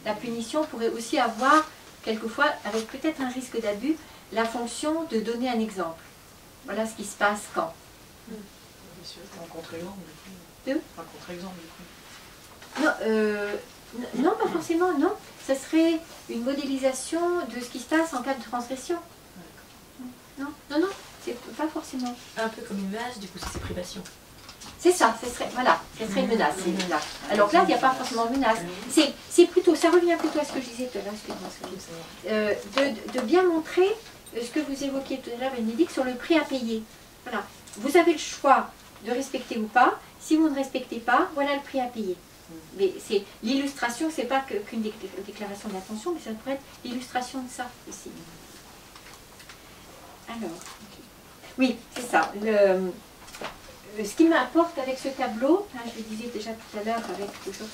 La punition pourrait aussi avoir, quelquefois, avec peut-être un risque d'abus, la fonction de donner un exemple. Voilà ce qui se passe quand. Bien sûr, un contre-exemple du coup. Un contre-exemple du coup. Non, non, pas forcément, non. Ça serait une modélisation de ce qui se passe en cas de transgression. Non, non, non, c'est pas forcément. Un peu comme une menace, du coup, c'est privation. C'est ça, ce serait, voilà, ce serait une menace. Alors là, il n'y a pas forcément de menace. C'est plutôt, ça revient plutôt à ce que je disais tout à l'heure, excuse-moi, de bien montrer ce que vous évoquiez tout à l'heure, Bénédicte, sur le prix à payer. Voilà, vous avez le choix de respecter ou pas. Si vous ne respectez pas, voilà le prix à payer. Mais c'est l'illustration, c'est pas qu'une déclaration d'intention, mais ça pourrait être l'illustration de ça aussi. Alors, oui, c'est ça. Ce qui m'importe avec ce tableau, hein, je le disais déjà tout à l'heure avec toujours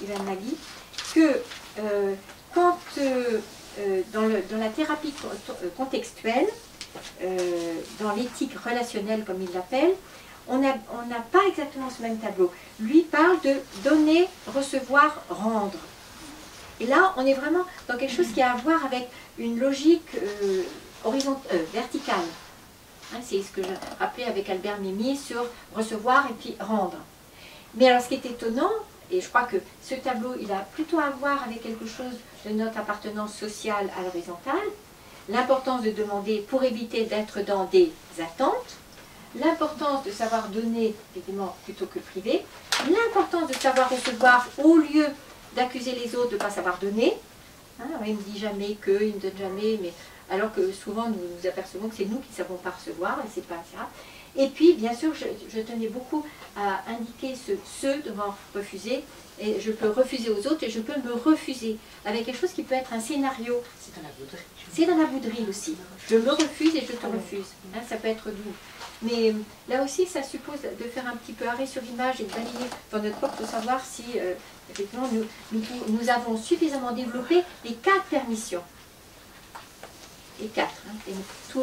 Ivan Nagy, que quand dans la thérapie contextuelle, dans l'éthique relationnelle comme il l'appelle, on n'a pas exactement ce même tableau. Lui parle de donner, recevoir, rendre. Et là, on est vraiment dans quelque chose qui a à voir avec une logique verticale. Hein, c'est ce que je rappelais avec Albert Memmi sur recevoir et puis rendre. Mais alors, ce qui est étonnant, et je crois que ce tableau, il a plutôt à voir avec quelque chose de notre appartenance sociale à l'horizontale, l'importance de demander pour éviter d'être dans des attentes, l'importance de savoir donner, évidemment, plutôt que priver, l'importance de savoir recevoir au lieu d'accuser les autres de ne pas savoir donner. Hein, il ne me dit jamais que, il ne me donne jamais, mais alors que souvent nous nous apercevons que c'est nous qui ne savons pas recevoir, et c'est pas ça. Et puis, bien sûr, je tenais beaucoup à indiquer ce devant refuser, et je peux refuser aux autres, et je peux me refuser avec quelque chose qui peut être un scénario. C'est dans la bouderie. C'est dans la bouderie aussi. Je me refuse et je te refuse. Hein, ça peut être doux. Mais là aussi, ça suppose de faire un petit peu arrêt sur image et de balayer dans notre corps pour savoir si, effectivement, nous avons suffisamment développé les 4 permissions. Les 4. Hein. Et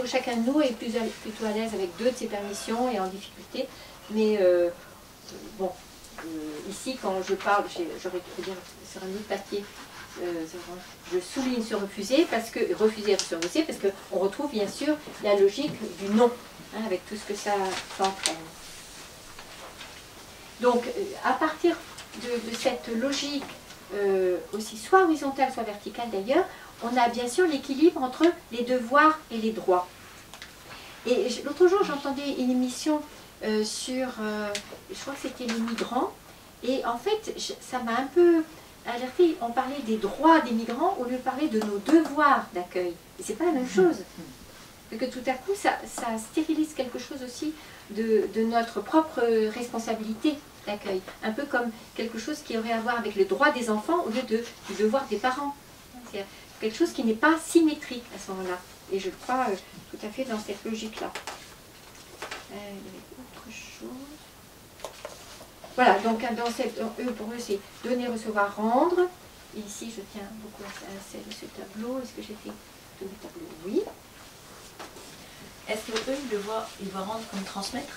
chacun de nous est plutôt à l'aise avec 2 de ces permissions et en difficulté. Mais bon, ici, quand je parle, j'aurais pu dire sur un autre papier, je souligne se refuser, refuser et se refuser, parce qu'on retrouve bien sûr la logique du non, hein, avec tout ce que ça entraîne. Donc, à partir de cette logique aussi soit horizontale, soit verticale d'ailleurs, on a bien sûr l'équilibre entre les devoirs et les droits. Et l'autre jour, j'entendais une émission sur, je crois que c'était les migrants, et en fait, ça m'a un peu alerté. On parlait des droits des migrants au lieu de parler de nos devoirs d'accueil. Et c'est pas la même chose. Parce que tout à coup, ça stérilise quelque chose aussi de notre propre responsabilité d'accueil. Un peu comme quelque chose qui aurait à voir avec le droit des enfants au lieu du devoir des parents. C'est quelque chose qui n'est pas symétrique à ce moment-là. Et je crois tout à fait dans cette logique-là. Il y avait autre chose. Voilà, donc pour eux, c'est donner, recevoir, rendre. Et ici, je tiens beaucoup à ce tableau. Est-ce que j'ai fait tous mes tableaux? Oui. Est-ce que eux, ils voient rendre comme transmettre?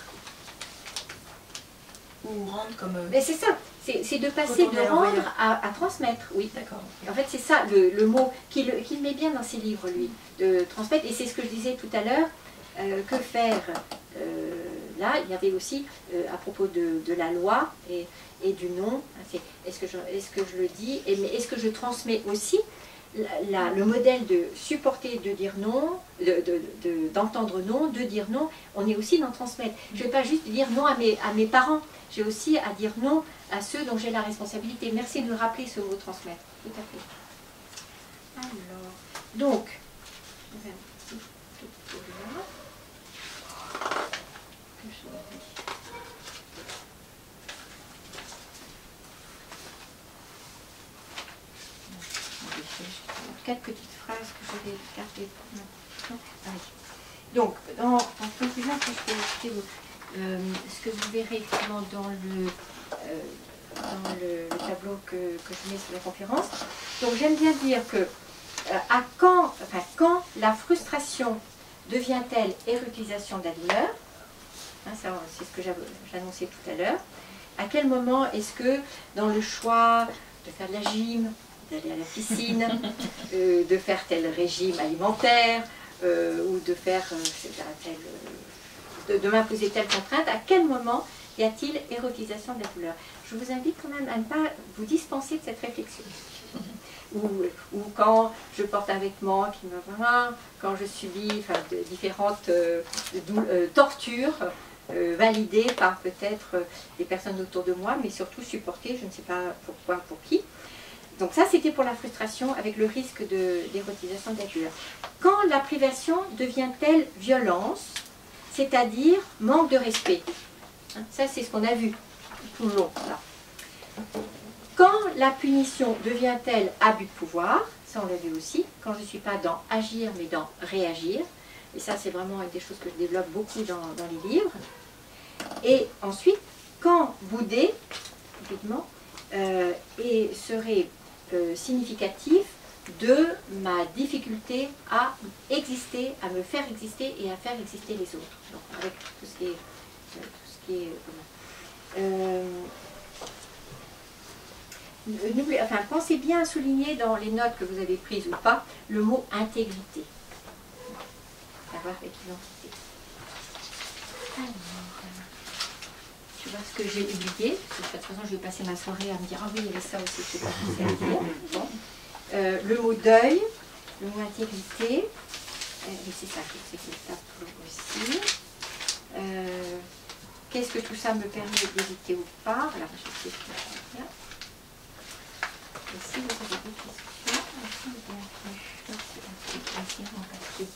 Ou rendre comme... Mais c'est ça, c'est de passer de rendre à transmettre, oui. D'accord. En fait, c'est ça le mot qu'il met bien dans ses livres, lui, de transmettre. Et c'est ce que je disais tout à l'heure, que faire là, il y avait aussi, à propos de la loi et du non, est-ce que je le dis, mais est-ce que je transmets aussi le modèle de supporter, de dire non, d'entendre non, de dire non, on est aussi dans transmettre. Je ne vais pas juste dire non à mes parents, j'ai aussi à dire non à ceux dont j'ai la responsabilité. Merci de me rappeler ce mot transmettre. Tout à fait. Alors, donc, je vais un petit peu là. Quatre petites phrases que je vais garder pour maintenant. Donc, en conclusion, je peux expliquer ce que vous verrez effectivement dans le tableau que je mets sur la conférence. Donc, j'aime bien dire que quand la frustration devient-elle réutilisation de la douleur, hein, c'est ce que j'annonçais tout à l'heure, à quel moment est-ce que dans le choix de faire de la gym, d'aller à la piscine, de faire tel régime alimentaire, ou de faire de m'imposer telle contrainte, à quel moment y a-t-il érotisation de la douleur? Je vous invite quand même à ne pas vous dispenser de cette réflexion. Ou quand je porte un vêtement qui me va, quand je subis différentes tortures validées par peut-être des personnes autour de moi, mais surtout supportées, je ne sais pas pourquoi, pour qui. Donc ça, c'était pour la frustration avec le risque d'érotisation de la douleur. Quand la privation devient-elle violence, c'est-à-dire manque de respect? Hein, ça, c'est ce qu'on a vu tout le long. Là. Quand la punition devient-elle abus de pouvoir? Ça, on l'a vu aussi. Quand je ne suis pas dans agir, mais dans réagir. Et ça, c'est vraiment une des choses que je développe beaucoup dans les livres. Et ensuite, quand bouder, évidemment, serait significatif de ma difficulté à exister, à me faire exister et à faire exister les autres. Donc, avec tout ce qui est enfin, pensez bien à souligner dans les notes que vous avez prises ou pas le mot intégrité. À voir avec l'identité. Alors, tu vois ce que j'ai oublié, parce que de toute façon je vais passer ma soirée à me dire ah oui il y avait ça aussi, je sais pas si c'est à dire. Bon. Le mot deuil, le mot intégrité, et c'est ça que c'est le tableau aussi. Qu'est-ce que tout ça me permet d'éviter ou pas? Alors je sais ce que je vais faire. Et si vous avez des questions, merci de bien en papier.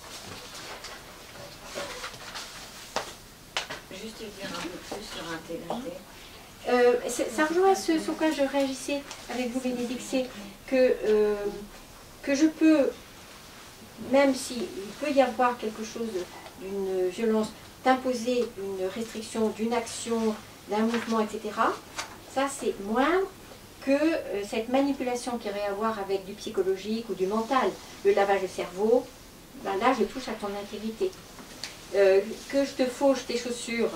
Juste dire un peu plus sur l'intégrité. Ça rejoint ce sur quoi je réagissais avec vous, Bénédicte, c'est que je peux, même s'il peut y avoir quelque chose d'une violence, d'imposer une restriction d'une action, d'un mouvement, etc., ça c'est moindre que cette manipulation qu'il y aurait à voir avec du psychologique ou du mental, le lavage de cerveau, ben là je touche à ton intégrité. Que je te fauche tes chaussures,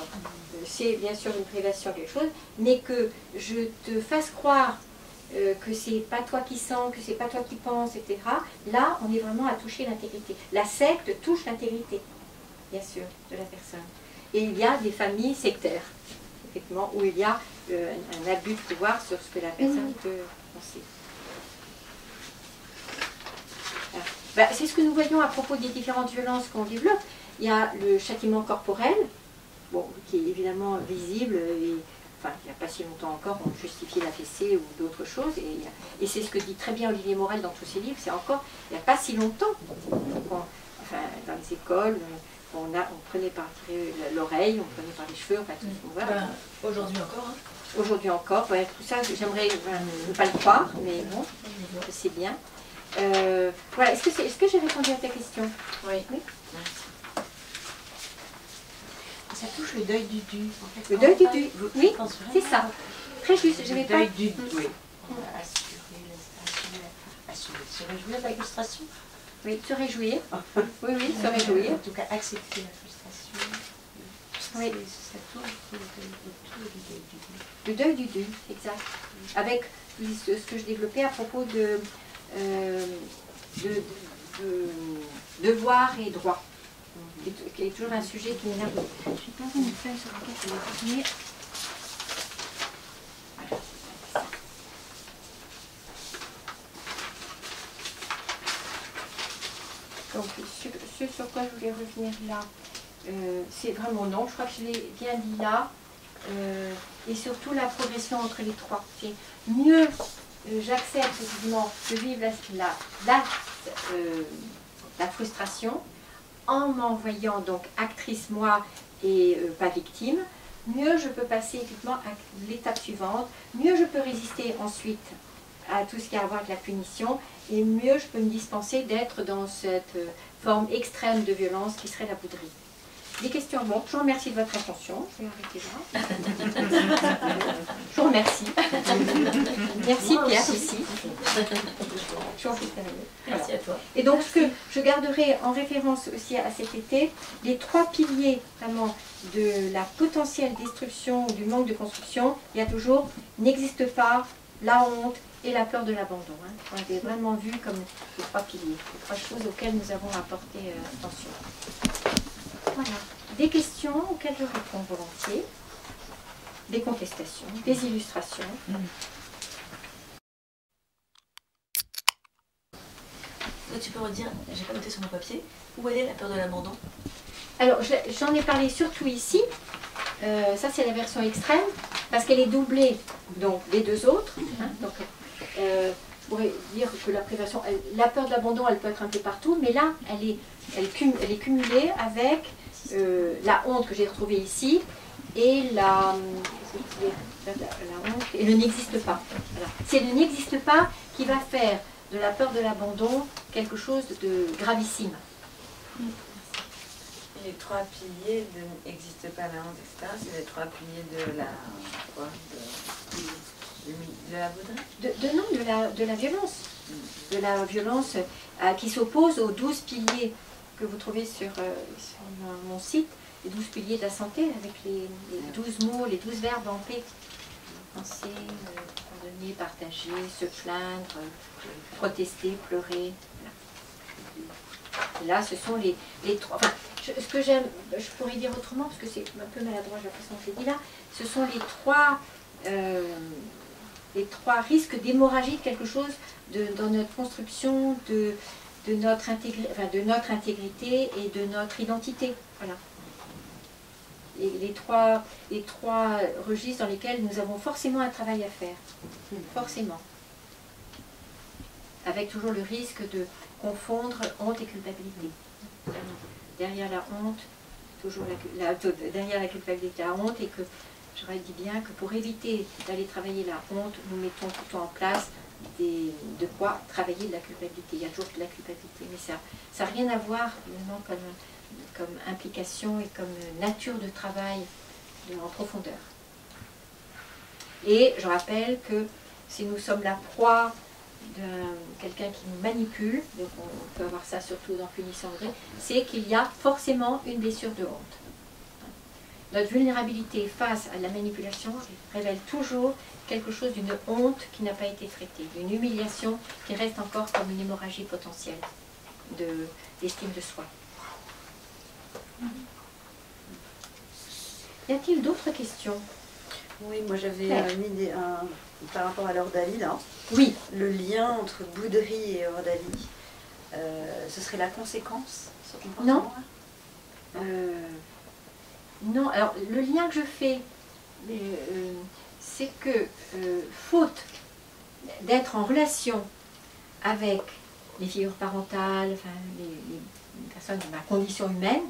c'est bien sûr une privation quelque chose, mais que je te fasse croire que c'est pas toi qui sens, que c'est pas toi qui penses, etc. Là, on est vraiment à toucher l'intégrité. La secte touche l'intégrité, bien sûr, de la personne. Et il y a des familles sectaires, effectivement, où il y a un abus de pouvoir sur ce que la personne peut penser. Ben, c'est ce que nous voyons à propos des différentes violences qu'on développe. Il y a le châtiment corporel, bon, qui est évidemment visible, et, enfin, il n'y a pas si longtemps encore, on justifiait la fessée ou d'autres choses, et c'est ce que dit très bien Olivier Morel dans tous ses livres, c'est encore, il n'y a pas si longtemps, enfin, dans les écoles, on prenait par tirer l'oreille, on prenait par les cheveux, enfin, tout ce qu'on voit. Ben, aujourd'hui encore. Hein. Aujourd'hui encore, ouais, tout ça, j'aimerais ne pas le croire, mais bon, c'est bien. Voilà, est-ce que j'ai répondu à ta question? Oui. Merci. Ça touche le deuil du dû. En fait, Le deuil du dû, oui, c'est ça. Très juste, je vais le pas... deuil du dû, oui. Assurer, se réjouir de la frustration. Oui, se réjouir. Oui, oui, se réjouir. En tout cas, accepter la frustration. Oui. Ça touche le deuil du dû. Le deuil du dû, exact. Avec ce que je développais à propos de devoir et droit, qui est toujours un sujet qui m'énerve. Je ne sais pas une feuille sur laquelle je vais revenir. Voilà. Donc, ce sur quoi je voulais revenir là, c'est vraiment non, je crois que je l'ai bien dit là, et surtout la progression entre les trois. C'est mieux, j'accepte effectivement de vivre la frustration en m'envoyant donc actrice moi et pas victime, mieux je peux passer effectivement à l'étape suivante, mieux je peux résister ensuite à tout ce qui a à voir avec la punition, et mieux je peux me dispenser d'être dans cette forme extrême de violence qui serait la bouderie. Des questions? Bon, je vous remercie de votre attention. Je vais arrêter là. Je vous remercie. Merci Pierre aussi. Je vous en prie. Merci à toi. Et donc, ce que je garderai en référence aussi à cet été, les trois piliers vraiment de la potentielle destruction ou du manque de construction, il y a toujours n'existe pas, la honte et la peur de l'abandon. Hein. On avait vraiment vu comme les trois piliers, les trois choses auxquelles nous avons apporté attention. Voilà. Des questions auxquelles je réponds volontiers, des contestations, des illustrations. Tu peux redire, j'ai pas noté sur mon papier, où elle est la peur de l'abandon? Alors, j'en ai parlé surtout ici. Ça, c'est la version extrême, parce qu'elle est doublée donc, des deux autres. Hein, donc, je pourrais dire que la privation, la peur de l'abandon, elle peut être un peu partout, mais là, elle est cumulée avec la honte que j'ai retrouvée ici et la honte et le n'existe pas. Voilà. C'est le n'existe pas qui va faire de la peur de l'abandon quelque chose de gravissime. Les trois piliers n'existent pas la honte, etc. C'est les trois piliers de la bouderie. De la violence. De la violence qui s'oppose aux 12 piliers que vous trouvez sur mon site, les 12 piliers de la santé, avec les 12 mots, les 12 verbes en P. penser, pardonner, partager, se plaindre, protester, pleurer. Voilà. Et là, ce sont les trois. Enfin, ce que j'aime, je pourrais dire autrement, parce que c'est un peu maladroit la façon que c'est dit là, ce sont les trois risques d'hémorragie de quelque chose dans notre construction de notre intégrité et de notre identité. Voilà. Et les trois registres dans lesquels nous avons forcément un travail à faire. Forcément. Avec toujours le risque de confondre honte et culpabilité. Derrière la honte, toujours derrière la culpabilité, la honte, et que j'aurais dit bien que pour éviter d'aller travailler la honte, nous mettons plutôt en place de quoi travailler de la culpabilité. Il y a toujours de la culpabilité, mais ça n'a rien à voir vraiment comme implication et comme nature de travail en profondeur. Et je rappelle que si nous sommes la proie de quelqu'un qui nous manipule, donc on peut avoir ça surtout dans Punissant André, c'est qu'il y a forcément une blessure de honte. Notre vulnérabilité face à la manipulation révèle toujours quelque chose d'une honte qui n'a pas été traitée, d'une humiliation qui reste encore comme une hémorragie potentielle d'estime de soi. Y a-t-il d'autres questions? Oui, moi j'avais mis par rapport à l'ordalie là. Oui. Le lien entre bouderie et ordalie, ce serait la conséquence, ce comportement-là? Non, alors le lien que je fais, c'est que faute d'être en relation avec les figures parentales, enfin, les personnes de ma condition humaine,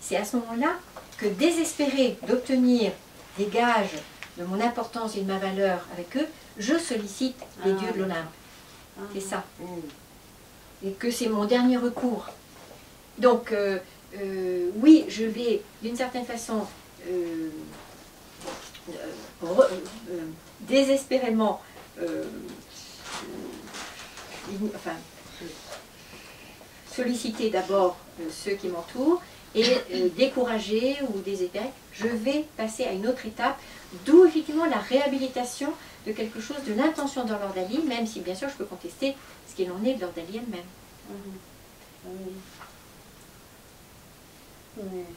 c'est à ce moment-là que désespéré d'obtenir des gages de mon importance et de ma valeur avec eux, je sollicite les dieux de l'Olympe. C'est ça. Et que c'est mon dernier recours. Donc, oui, je vais d'une certaine façon désespérément solliciter d'abord ceux qui m'entourent et décourager ou désespérer, je vais passer à une autre étape, d'où effectivement la réhabilitation de quelque chose, de l'intention de l'ordalie, même si bien sûr je peux contester ce qu'il en est de l'ordalie elle-même.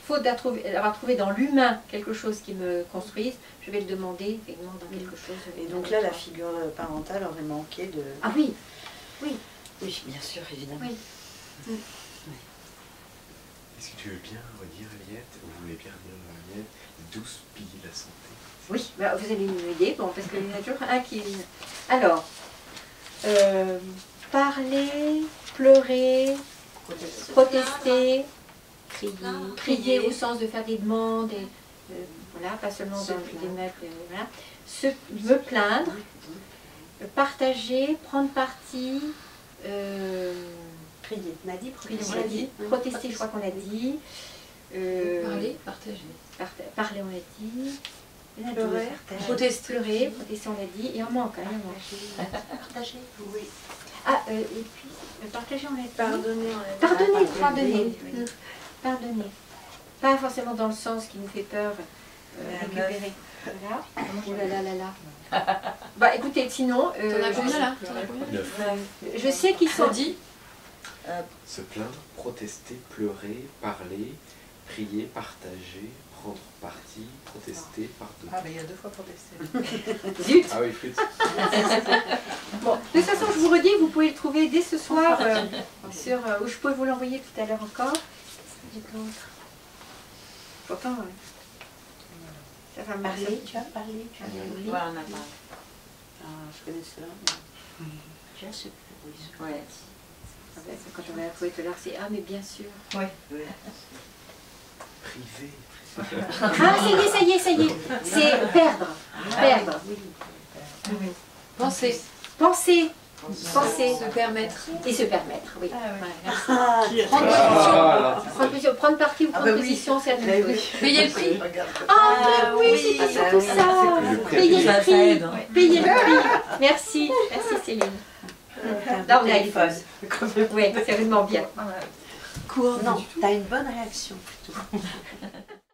Faute d'avoir trouvé dans l'humain quelque chose qui me construise, je vais le demander effectivement dans quelque chose. Et donc là, la figure parentale aurait manqué de... Ah oui, oui. Oui, bien sûr, évidemment. Oui. Oui. Est-ce que tu veux bien redire, Aliette, vous voulez bien redire, Aliette, 12 piliers de la santé? Oui, bah, vous allez m'aider, bon, parce qu'il y en a toujours un qui... Alors, parler, pleurer, protester, crier au sens de faire des demandes, et, voilà, pas seulement dans des meubles, voilà. Me plaindre, partager, prendre parti, Prier. On a dit on l'a dit, protester, je crois qu'on l'a dit. Parler, partager. Parler, on l'a dit. Pleurer, Protester, on l'a dit. Et on manque, hein, il en manque. Partager. Oui. Ah, et puis, partager, on l'a dit. Pardonner, on l'a dit. Pardonner. Oui. Pardonner. Pas forcément dans le sens qui nous fait peur, récupérer. Voilà. Oh là là là là. Bah écoutez, sinon... T'en as combien là? 9. Je sais qu'ils sont... dit. Se plaindre, protester, pleurer, parler, prier, partager, prendre parti, protester, pardonner. Ah, mais il y a 2 fois protester. Zut. Ah oui, flûte. Bon, de toute façon, je vous redis, vous pouvez le trouver dès ce soir sur... où je peux vous l'envoyer tout à l'heure encore. J'ai pas autre. Pourtant, ça va marcher. Parler, tu as parlé, tu as Oui. Ouais, on a parlé. Je connais cela. Je sais plus. Oui, Ouais. Ah ben, quand on l'a trouvé tout à l'heure, c'est ah mais bien sûr. Privé. Ah ça y est. C'est perdre. Perdre. Penser. Penser. Se permettre. Et se permettre, oui. Ah, oui. Voilà, merci. Ah, là. Prendre parti ou prendre position, c'est la même chose. Payer le prix. Ah oui, c'est surtout ça. Le prix. Payer le Ça prix. aide. Payer le prix. Merci Céline. Là on a les pauses. Oui, c'est vraiment bien. Non, tu as une bonne réaction plutôt.